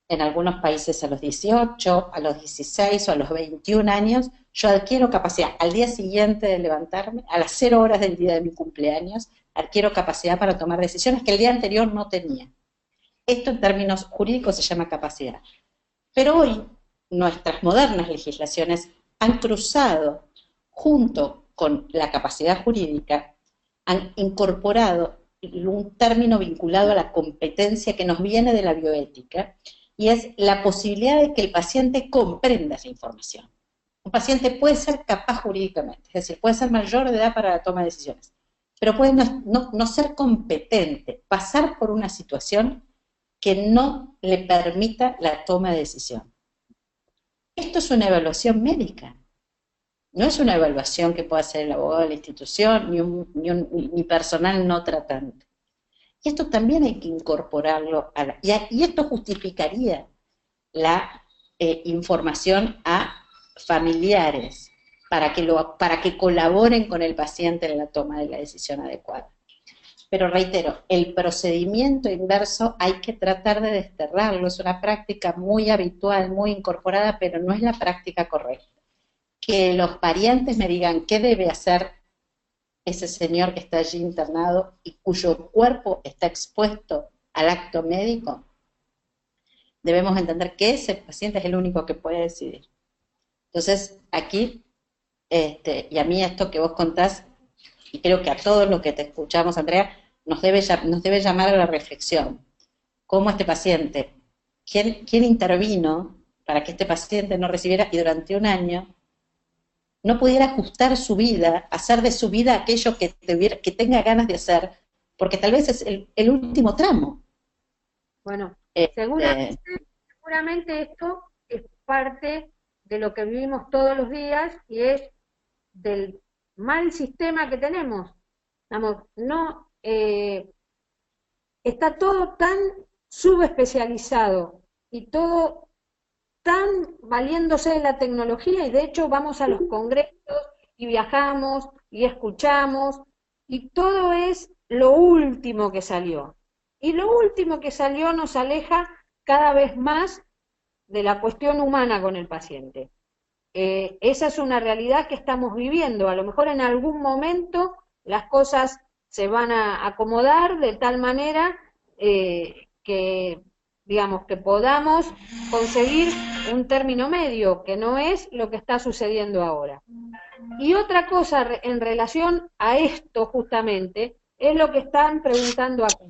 En algunos países a los 18, a los 16 o a los 21 años, yo adquiero capacidad. Al día siguiente de levantarme, a las 0 horas del día de mi cumpleaños, adquiero capacidad para tomar decisiones que el día anterior no tenía. Esto en términos jurídicos se llama capacidad. Pero hoy nuestras modernas legislaciones han cruzado junto con la capacidad jurídica, han incorporado un término vinculado a la competencia que nos viene de la bioética, y es la posibilidad de que el paciente comprenda esa información. Un paciente puede ser capaz jurídicamente, es decir, puede ser mayor de edad para la toma de decisiones, pero puede no ser competente, pasar por una situación que no le permita la toma de decisión. Esto es una evaluación médica. No es una evaluación que pueda hacer el abogado de la institución ni personal no tratante. Y esto también hay que incorporarlo y esto justificaría la información a familiares para que colaboren con el paciente en la toma de la decisión adecuada. Pero reitero, el procedimiento inverso hay que tratar de desterrarlo. Es una práctica muy habitual, muy incorporada, pero no es la práctica correcta. Que los parientes me digan qué debe hacer ese señor que está allí internado y cuyo cuerpo está expuesto al acto médico, debemos entender que ese paciente es el único que puede decidir. Entonces, aquí, y a mí esto que vos contás, y creo que a todos los que te escuchamos, Andrea, nos debe llamar a la reflexión. ¿Cómo este paciente, quién intervino para que este paciente no recibiera, y durante un año, no pudiera ajustar su vida, hacer de su vida aquello que tenga ganas de hacer, porque tal vez es el último tramo. Bueno, Eh, eh, seguramente esto es parte de lo que vivimos todos los días y es del mal sistema que tenemos. Vamos, no, está todo tan subespecializado y todo tan valiéndose de la tecnología, y de hecho vamos a los congresos y viajamos y escuchamos y todo es lo último que salió. Y lo último que salió nos aleja cada vez más de la cuestión humana con el paciente. Esa es una realidad que estamos viviendo. A lo mejor en algún momento las cosas se van a acomodar de tal manera que, digamos, que podamos conseguir un término medio, que no es lo que está sucediendo ahora. Y otra cosa en relación a esto justamente es lo que están preguntando aquí.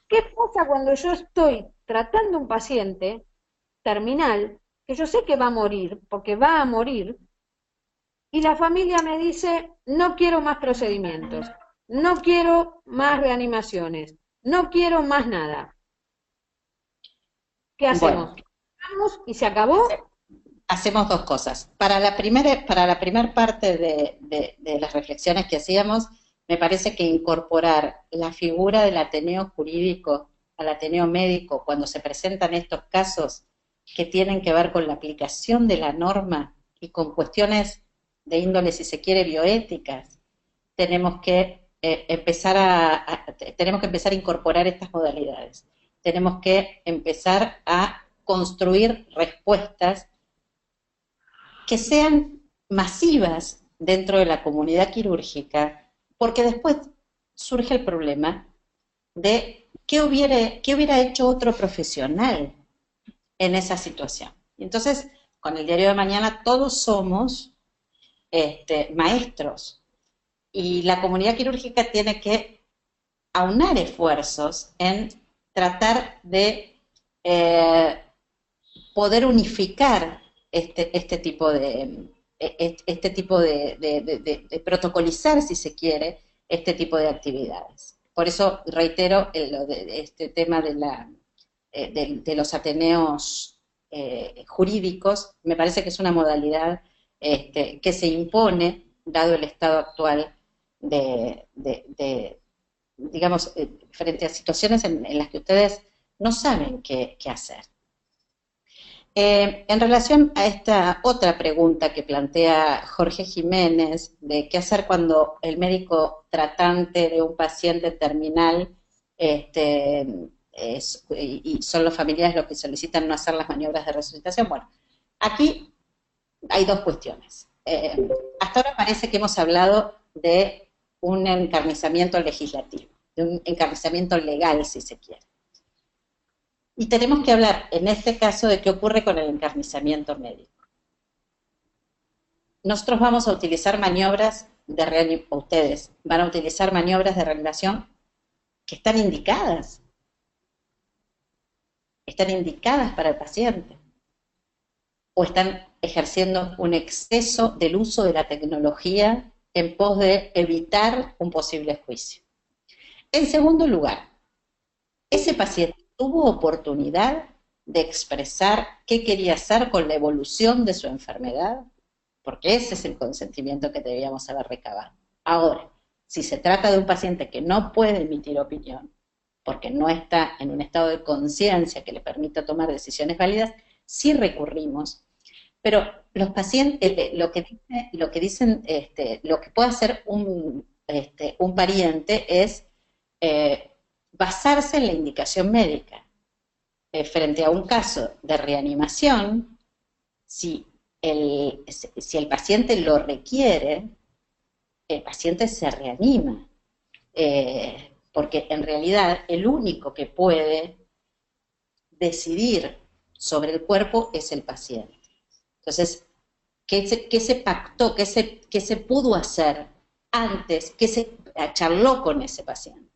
¿Qué pasa cuando yo estoy tratando un paciente terminal, que yo sé que va a morir, porque va a morir, y la familia me dice, no quiero más procedimientos, no quiero más reanimaciones, no quiero más nada? ¿Qué hacemos? bueno, ¿Vamos y se acabó? hacemos dos cosas. Para la primera parte de las reflexiones que hacíamos, me parece que incorporar la figura del ateneo jurídico al ateneo médico cuando se presentan estos casos que tienen que ver con la aplicación de la norma y con cuestiones de índole, si se quiere, bioéticas, tenemos que empezar a incorporar estas modalidades. Tenemos que empezar a construir respuestas que sean masivas dentro de la comunidad quirúrgica, porque después surge el problema de qué hubiera hecho otro profesional en esa situación. Y entonces, con el diario de mañana todos somos maestros, y la comunidad quirúrgica tiene que aunar esfuerzos en tratar de poder unificar este tipo de protocolizar, si se quiere, este tipo de actividades. Por eso reitero este tema de los ateneos jurídicos. Me parece que es una modalidad que se impone, dado el estado actual digamos, frente a situaciones en las que ustedes no saben qué hacer. En relación a esta otra pregunta que plantea Jorge Jiménez, de qué hacer cuando el médico tratante de un paciente terminal y son los familiares los que solicitan no hacer las maniobras de resucitación, bueno, aquí hay dos cuestiones. Hasta ahora parece que hemos hablado de un encarnizamiento legislativo, de un encarnizamiento legal, si se quiere. Y tenemos que hablar, en este caso, de qué ocurre con el encarnizamiento médico. Nosotros vamos a utilizar maniobras de reanimación, ustedes van a utilizar maniobras de reanimación que están indicadas para el paciente, o están ejerciendo un exceso del uso de la tecnología en pos de evitar un posible juicio. En segundo lugar, ese paciente tuvo oportunidad de expresar qué quería hacer con la evolución de su enfermedad, porque ese es el consentimiento que debíamos haber recabado. Ahora, si se trata de un paciente que no puede emitir opinión, porque no está en un estado de conciencia que le permita tomar decisiones válidas, sí recurrimos. Pero los pacientes, lo que puede hacer un pariente es basarse en la indicación médica. Frente a un caso de reanimación, si el paciente lo requiere, el paciente se reanima, porque en realidad el único que puede decidir sobre el cuerpo es el paciente. Entonces, ¿qué se pactó, qué se pudo hacer antes, qué se charló con ese paciente?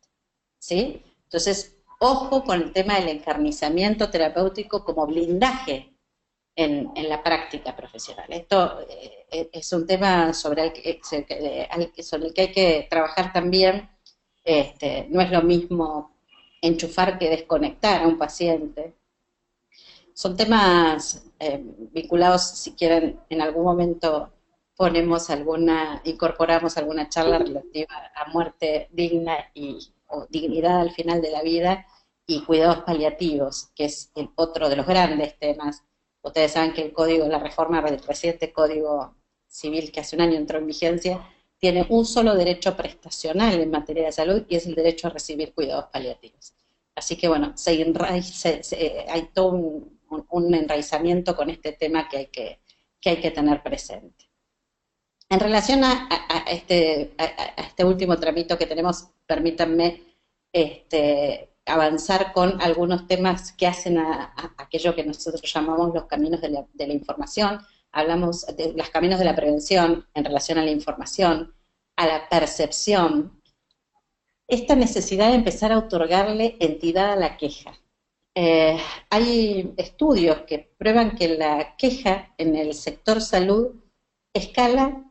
¿Sí? Entonces, ojo con el tema del encarnizamiento terapéutico como blindaje en la práctica profesional. Esto es un tema sobre el que hay que trabajar también. No es lo mismo enchufar que desconectar a un paciente. Son temas vinculados, si quieren, en algún momento incorporamos alguna charla relativa a muerte digna o dignidad al final de la vida y cuidados paliativos, que es otro de los grandes temas. Ustedes saben que la reforma del reciente Código Civil que hace un año entró en vigencia, tiene un solo derecho prestacional en materia de salud y es el derecho a recibir cuidados paliativos. Así que bueno, hay todo un enraizamiento con este tema que hay que tener presente. En relación a este último tramito que tenemos, permítanme avanzar con algunos temas que hacen a aquello que nosotros llamamos los caminos de la información. Hablamos de los caminos de la prevención en relación a la información, a la percepción. Esta necesidad de empezar a otorgarle entidad a la queja. Hay estudios que prueban que la queja en el sector salud escala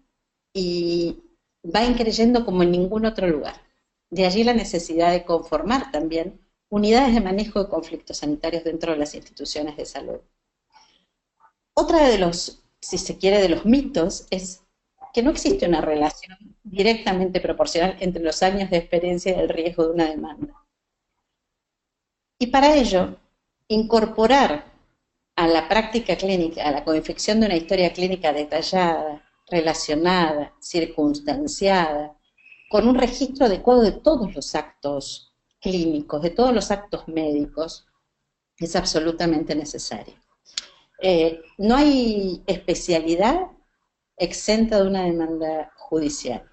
y va increyendo como en ningún otro lugar. De allí la necesidad de conformar también unidades de manejo de conflictos sanitarios dentro de las instituciones de salud. Otra de los, si se quiere, de los mitos es que no existe una relación directamente proporcional entre los años de experiencia y el riesgo de una demanda. Y para ello, incorporar a la práctica clínica, a la confección de una historia clínica detallada, relacionada, circunstanciada, con un registro adecuado de todos los actos clínicos, de todos los actos médicos, es absolutamente necesario. No hay especialidad exenta de una demanda judicial.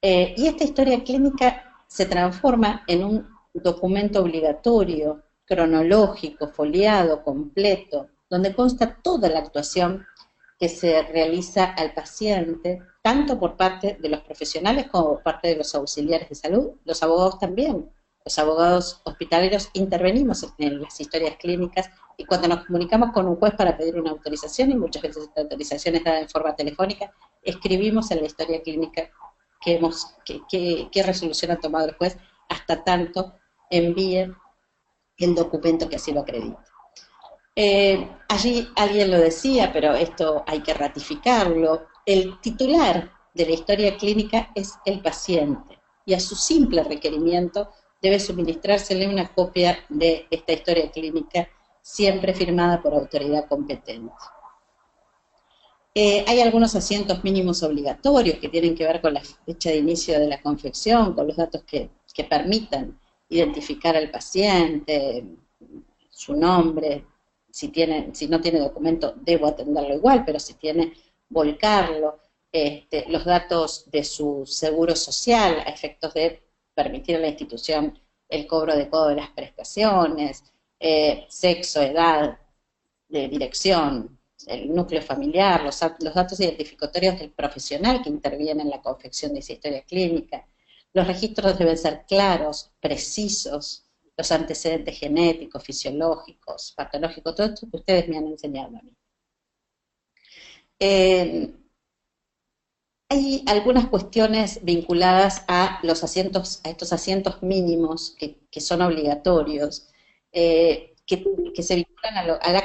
Y esta historia clínica se transforma en un documento obligatorio, cronológico, foliado, completo, donde consta toda la actuación que se realiza al paciente, tanto por parte de los profesionales como por parte de los auxiliares de salud, los abogados también. Los abogados hospitalarios intervenimos en las historias clínicas y cuando nos comunicamos con un juez para pedir una autorización, y muchas veces esta autorización es dada en forma telefónica, escribimos en la historia clínica qué resolución ha tomado el juez, hasta tanto envíe el documento que así lo acredita. Allí alguien lo decía, pero esto hay que ratificarlo, el titular de la historia clínica es el paciente, y a su simple requerimiento debe suministrársele una copia de esta historia clínica, siempre firmada por autoridad competente. Hay algunos asientos mínimos obligatorios que tienen que ver con la fecha de inicio de la confección, con los datos que permitan identificar al paciente, su nombre, si no tiene documento debo atenderlo igual, pero si tiene, volcarlo, los datos de su seguro social a efectos de permitir a la institución el cobro adecuado de las prestaciones, sexo, edad, de dirección, el núcleo familiar, los datos identificatorios del profesional que interviene en la confección de esa historia clínica. Los registros deben ser claros, precisos, los antecedentes genéticos, fisiológicos, patológicos, todo esto que ustedes me han enseñado a mí. Hay algunas cuestiones vinculadas a estos asientos mínimos que son obligatorios, que se vinculan al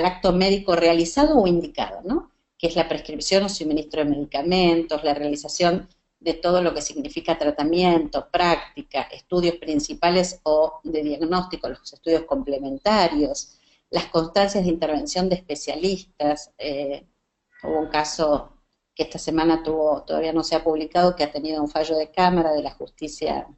acto médico realizado o indicado, ¿no? Que es la prescripción o suministro de medicamentos, la realización de todo lo que significa tratamiento, práctica, estudios principales o de diagnóstico, los estudios complementarios, las constancias de intervención de especialistas. Hubo un caso que esta semana todavía no se ha publicado, que ha tenido un fallo de Cámara de la Justicia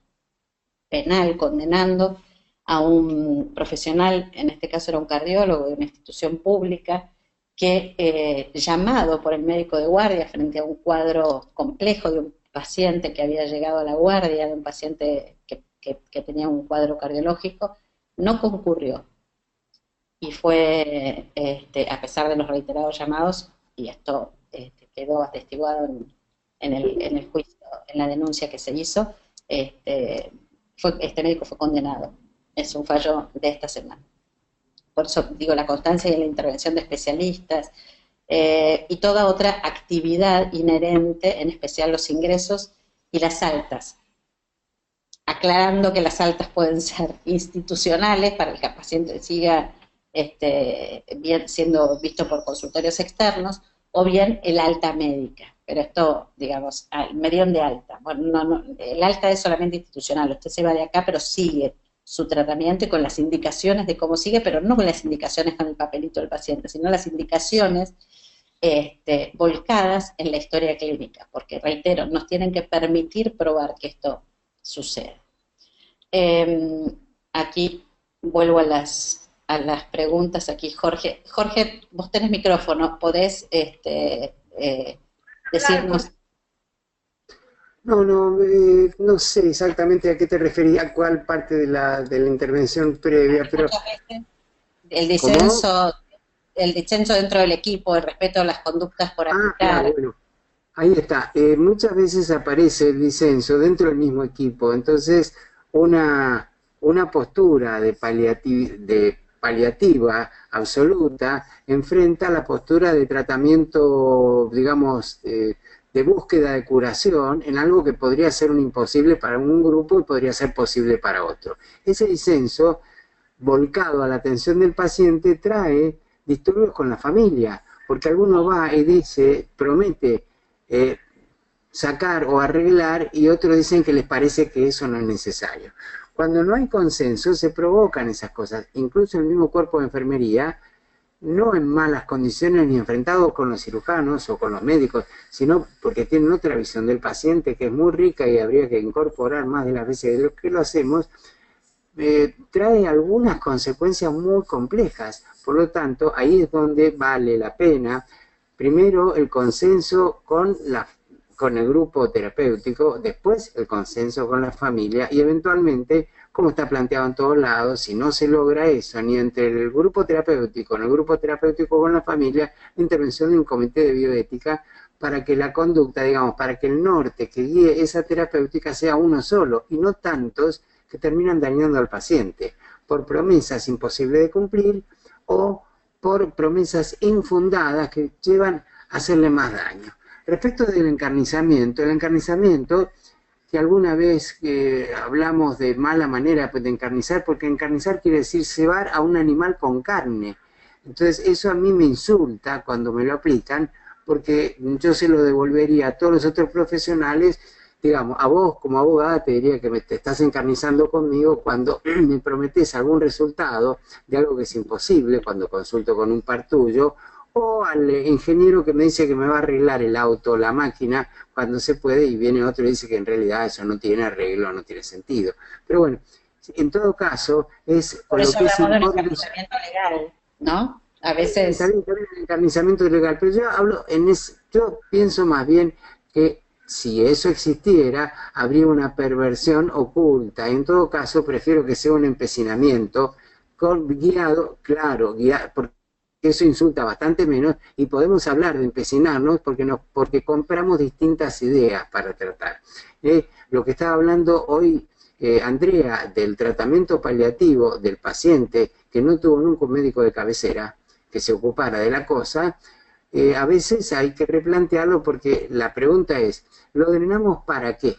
Penal condenando a un profesional, en este caso era un cardiólogo de una institución pública, que llamado por el médico de guardia frente a un cuadro complejo de un paciente que había llegado a la guardia, de un paciente que tenía un cuadro cardiológico, no concurrió. Y fue, a pesar de los reiterados llamados, y esto quedó atestiguado en el juicio, en la denuncia que se hizo, este médico fue condenado. Es un fallo de esta semana. por eso digo la constancia y la intervención de especialistas, y toda otra actividad inherente, en especial los ingresos y las altas. Aclarando que las altas pueden ser institucionales para que el paciente siga bien siendo visto por consultorios externos, o bien el alta médica. Pero esto, digamos, el medión de alta. Bueno, el alta es solamente institucional, usted se va de acá, pero sigue su tratamiento y con las indicaciones de cómo sigue, pero no con las indicaciones con el papelito del paciente, sino las indicaciones volcadas en la historia clínica, porque, reitero, nos tienen que permitir probar que esto sucede. Aquí vuelvo a las preguntas. Aquí Jorge, vos tenés micrófono, podés decirnos... No sé exactamente a qué te referías, a cuál parte de la intervención previa, pero... El disenso, dentro del equipo, el respeto a las conductas por aplicar. Claro, bueno, ahí está. Muchas veces aparece el disenso dentro del mismo equipo, entonces una postura de paliativa absoluta enfrenta la postura de tratamiento, digamos, de búsqueda de curación en algo que podría ser un imposible para un grupo y podría ser posible para otro. Ese disenso, volcado a la atención del paciente, trae disturbios con la familia, porque alguno va y dice, promete sacar o arreglar, y otros dicen que les parece que eso no es necesario. Cuando no hay consenso se provocan esas cosas, incluso el mismo cuerpo de enfermería, no en malas condiciones ni enfrentados con los cirujanos o con los médicos, sino porque tienen otra visión del paciente que es muy rica y habría que incorporar más de las veces de lo que lo hacemos, trae algunas consecuencias muy complejas. Por lo tanto, ahí es donde vale la pena, primero, el consenso con el grupo terapéutico, después el consenso con la familia y eventualmente, como está planteado en todos lados, si no se logra eso, ni entre el grupo terapéutico, en el grupo terapéutico con la familia, la intervención de un comité de bioética para que la conducta, digamos, para que el norte que guíe esa terapéutica sea uno solo y no tantos que terminan dañando al paciente por promesas imposibles de cumplir o por promesas infundadas que llevan a hacerle más daño. Respecto del encarnizamiento, que alguna vez hablamos de mala manera de encarnizar, porque encarnizar quiere decir cebar a un animal con carne. Entonces eso a mí me insulta cuando me lo aplican, porque yo se lo devolvería a todos los otros profesionales. Digamos, a vos como abogada te diría que te estás encarnizando conmigo cuando me prometes algún resultado de algo que es imposible, cuando consulto con un par tuyo, o al ingeniero que me dice que me va a arreglar el auto o la máquina cuando se puede, y viene otro y dice que en realidad eso no tiene arreglo, no tiene sentido. Pero bueno, en todo caso, es... Por eso hablamos del encarnizamiento legal, ¿no? A veces... También el encarnizamiento legal, pero yo pienso más bien que si eso existiera, habría una perversión oculta. En todo caso, prefiero que sea un empecinamiento guiado, porque eso insulta bastante menos, y podemos hablar de empecinarnos porque compramos distintas ideas para tratar. Lo que estaba hablando hoy Andrea, del tratamiento paliativo del paciente que no tuvo nunca un médico de cabecera que se ocupara de la cosa, a veces hay que replantearlo, porque la pregunta es, ¿lo drenamos para qué?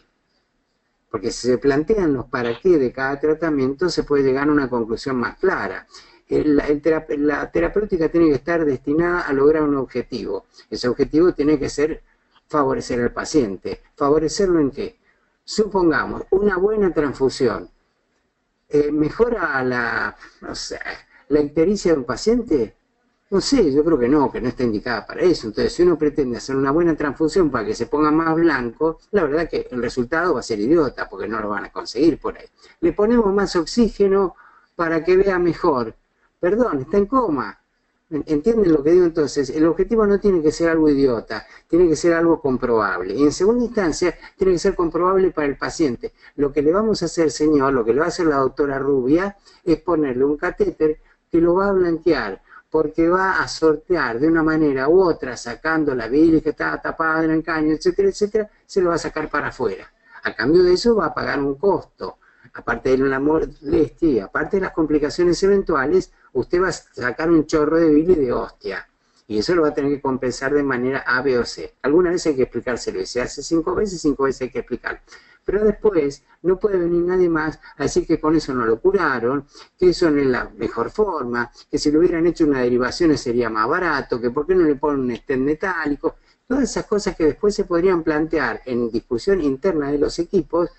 Porque si se plantean los para qué de cada tratamiento, se puede llegar a una conclusión más clara. La terapéutica tiene que estar destinada a lograr un objetivo. Ese objetivo tiene que ser favorecer al paciente. ¿Favorecerlo en qué? Supongamos, una buena transfusión mejora la ictericia de un paciente. No sé, yo creo que no está indicada para eso. Entonces, si uno pretende hacer una buena transfusión para que se ponga más blanco, la verdad que el resultado va a ser idiota, porque no lo van a conseguir por ahí. Le ponemos más oxígeno para que vea mejor. Perdón, está en coma. ¿Entienden lo que digo? Entonces, el objetivo no tiene que ser algo idiota, tiene que ser algo comprobable. Y en segunda instancia, tiene que ser comprobable para el paciente. Lo que le vamos a hacer, señor, lo que le va a hacer la doctora Rubia, es ponerle un catéter que lo va a blanquear, porque va a sortear de una manera u otra, sacando la bilis que está tapada en el caño, etcétera, etcétera, se lo va a sacar para afuera. A cambio de eso va a pagar un costo aparte de la molestia y aparte de las complicaciones eventuales, usted va a sacar un chorro de bilis de hostia. Y eso lo va a tener que compensar de manera A, B o C. Alguna vez hay que explicárselo, y se hace 5 veces hay que explicar. Pero después no puede venir nadie más a decir que con eso no lo curaron, que eso no es la mejor forma, que si lo hubieran hecho una derivación sería más barato, que por qué no le ponen un stent metálico. Todas esas cosas que después se podrían plantear en discusión interna de los equipos,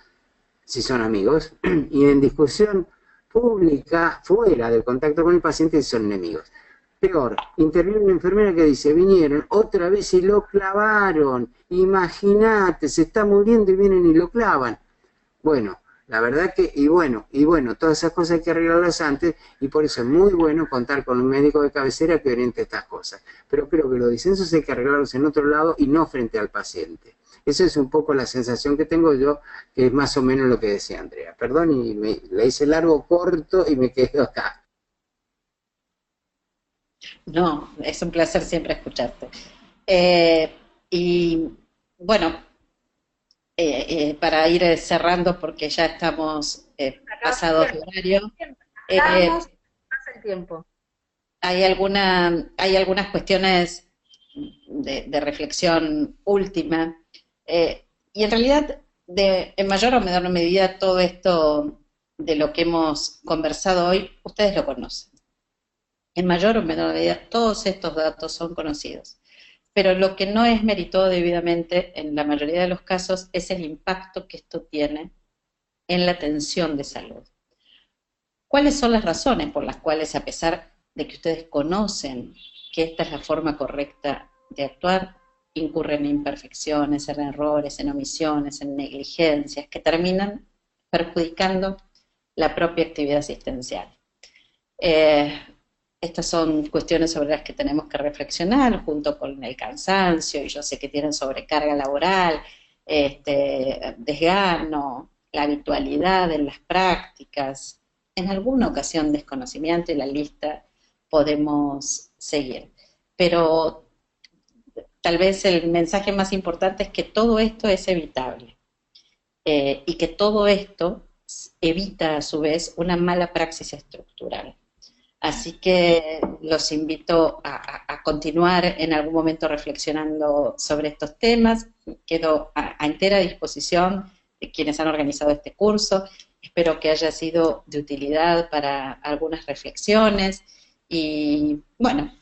si son amigos, y en discusión pública, fuera del contacto con el paciente, si son enemigos. Peor, interviene una enfermera que dice, vinieron otra vez y lo clavaron, imagínate, se está muriendo y vienen y lo clavan. Bueno, la verdad que, y bueno, todas esas cosas hay que arreglarlas antes, y por eso es muy bueno contar con un médico de cabecera que oriente estas cosas. Pero creo que los disensos hay que arreglarlos en otro lado y no frente al paciente. Esa es un poco la sensación que tengo yo, que es más o menos lo que decía Andrea. Perdón, y le hice largo, corto, y me quedo acá. No, es un placer siempre escucharte. Y bueno, para ir cerrando, porque ya estamos pasados de horario, Damos más el tiempo. hay algunas cuestiones de reflexión última, y en realidad, en mayor o menor medida, todo esto de lo que hemos conversado hoy, ustedes lo conocen. En mayor o menor medida, todos estos datos son conocidos. Pero lo que no es meritado debidamente, en la mayoría de los casos, es el impacto que esto tiene en la atención de salud. ¿Cuáles son las razones por las cuales, a pesar de que ustedes conocen que esta es la forma correcta de actuar, incurren en imperfecciones, en errores, en omisiones, en negligencias, que terminan perjudicando la propia actividad asistencial? Estas son cuestiones sobre las que tenemos que reflexionar junto con el cansancio, y yo sé que tienen sobrecarga laboral, desgano, la habitualidad en las prácticas, en alguna ocasión desconocimiento, y la lista podemos seguir. Pero tal vez el mensaje más importante es que todo esto es evitable, y que todo esto evita a su vez una mala praxis estructural. Así que los invito a continuar en algún momento reflexionando sobre estos temas. Quedo a entera disposición de quienes han organizado este curso. Espero que haya sido de utilidad para algunas reflexiones. Y bueno,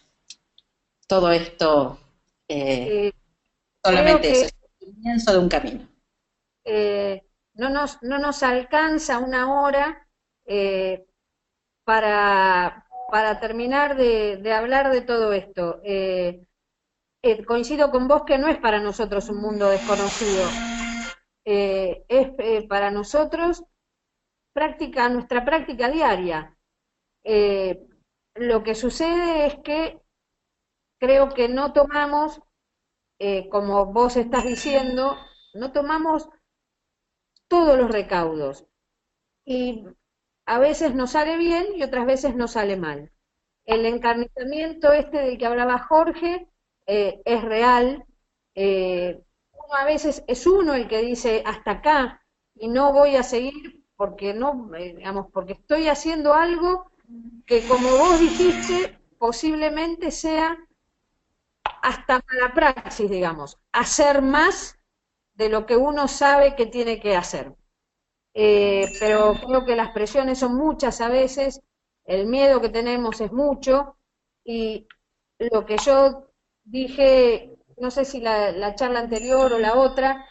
todo esto solamente eso, es el comienzo de un camino. No nos alcanza una hora para terminar de hablar de todo esto. Coincido con vos que no es para nosotros un mundo desconocido, es para nosotros nuestra práctica diaria. Lo que sucede es que creo que no tomamos, como vos estás diciendo, no tomamos todos los recaudos. Y a veces nos sale bien y otras veces nos sale mal. El encarnizamiento del que hablaba Jorge es real. Uno a veces es uno el que dice hasta acá y no voy a seguir porque no, porque estoy haciendo algo que, como vos dijiste, posiblemente sea hasta mala praxis, digamos, hacer más de lo que uno sabe que tiene que hacer. Pero creo que las presiones son muchas a veces, el miedo que tenemos es mucho, y lo que yo dije, no sé si la charla anterior o la otra,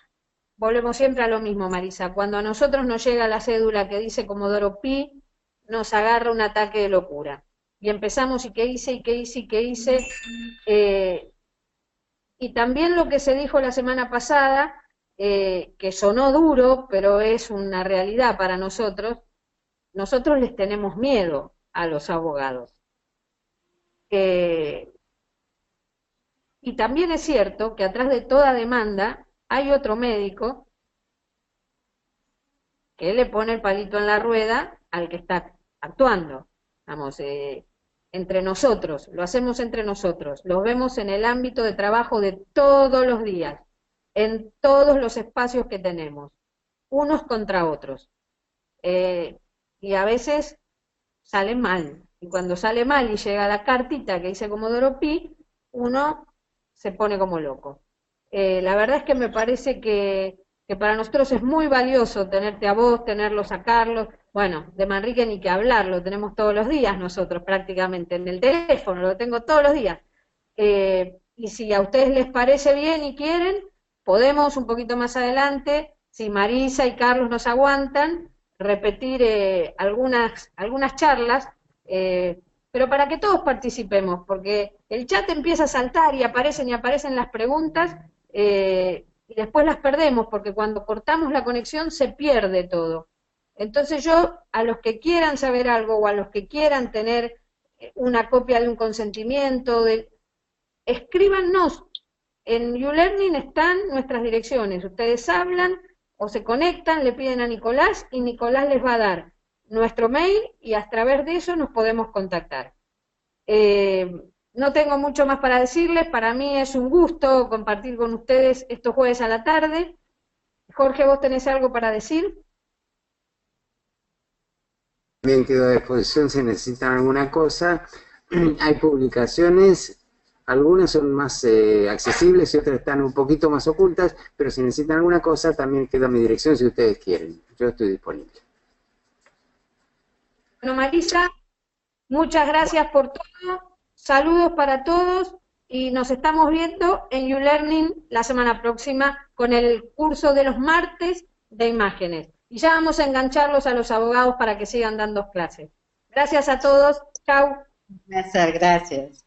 volvemos siempre a lo mismo, Marisa. Cuando a nosotros nos llega la cédula que dice Comodoro Pi, nos agarra un ataque de locura. Y empezamos, ¿y qué hice? ¿Y qué hice? ¿Y qué hice? Y también lo que se dijo la semana pasada, que sonó duro, pero es una realidad para nosotros les tenemos miedo a los abogados. Y también es cierto que atrás de toda demanda hay otro médico que le pone el palito en la rueda al que está actuando. Vamos, entre nosotros, lo hacemos entre nosotros, lo vemos en el ámbito de trabajo de todos los días, en todos los espacios que tenemos, unos contra otros. y a veces sale mal. Y cuando sale mal y llega la cartita que dice Comodoro Pi, uno se pone como loco. La verdad es que me parece que para nosotros es muy valioso tenerte a vos, tenerlos a Carlos. Bueno, de Manrique ni que hablar, lo tenemos todos los días nosotros prácticamente, en el teléfono, lo tengo todos los días. Y si a ustedes les parece bien y quieren, podemos un poquito más adelante, si Marisa y Carlos nos aguantan, repetir algunas charlas, pero para que todos participemos, porque el chat empieza a saltar y aparecen las preguntas, y después las perdemos, porque cuando cortamos la conexión se pierde todo. Entonces yo, a los que quieran saber algo, o a los que quieran tener una copia de un consentimiento, escríbanos. En YouLearning están nuestras direcciones, ustedes hablan o se conectan, le piden a Nicolás y Nicolás les va a dar nuestro mail y a través de eso nos podemos contactar. No tengo mucho más para decirles, para mí es un gusto compartir con ustedes estos jueves a la tarde. Jorge, ¿vos tenés algo para decir? Bien, quedo a disposición si necesitan alguna cosa. Hay publicaciones, algunas son más accesibles y otras están un poquito más ocultas, pero si necesitan alguna cosa también queda mi dirección si ustedes quieren. Yo estoy disponible. Bueno, Marisa, muchas gracias por todo, saludos para todos y nos estamos viendo en YouLearning la semana próxima con el curso de los martes de imágenes. Y ya vamos a engancharlos a los abogados para que sigan dando clases. Gracias a todos, chau. Un placer, gracias.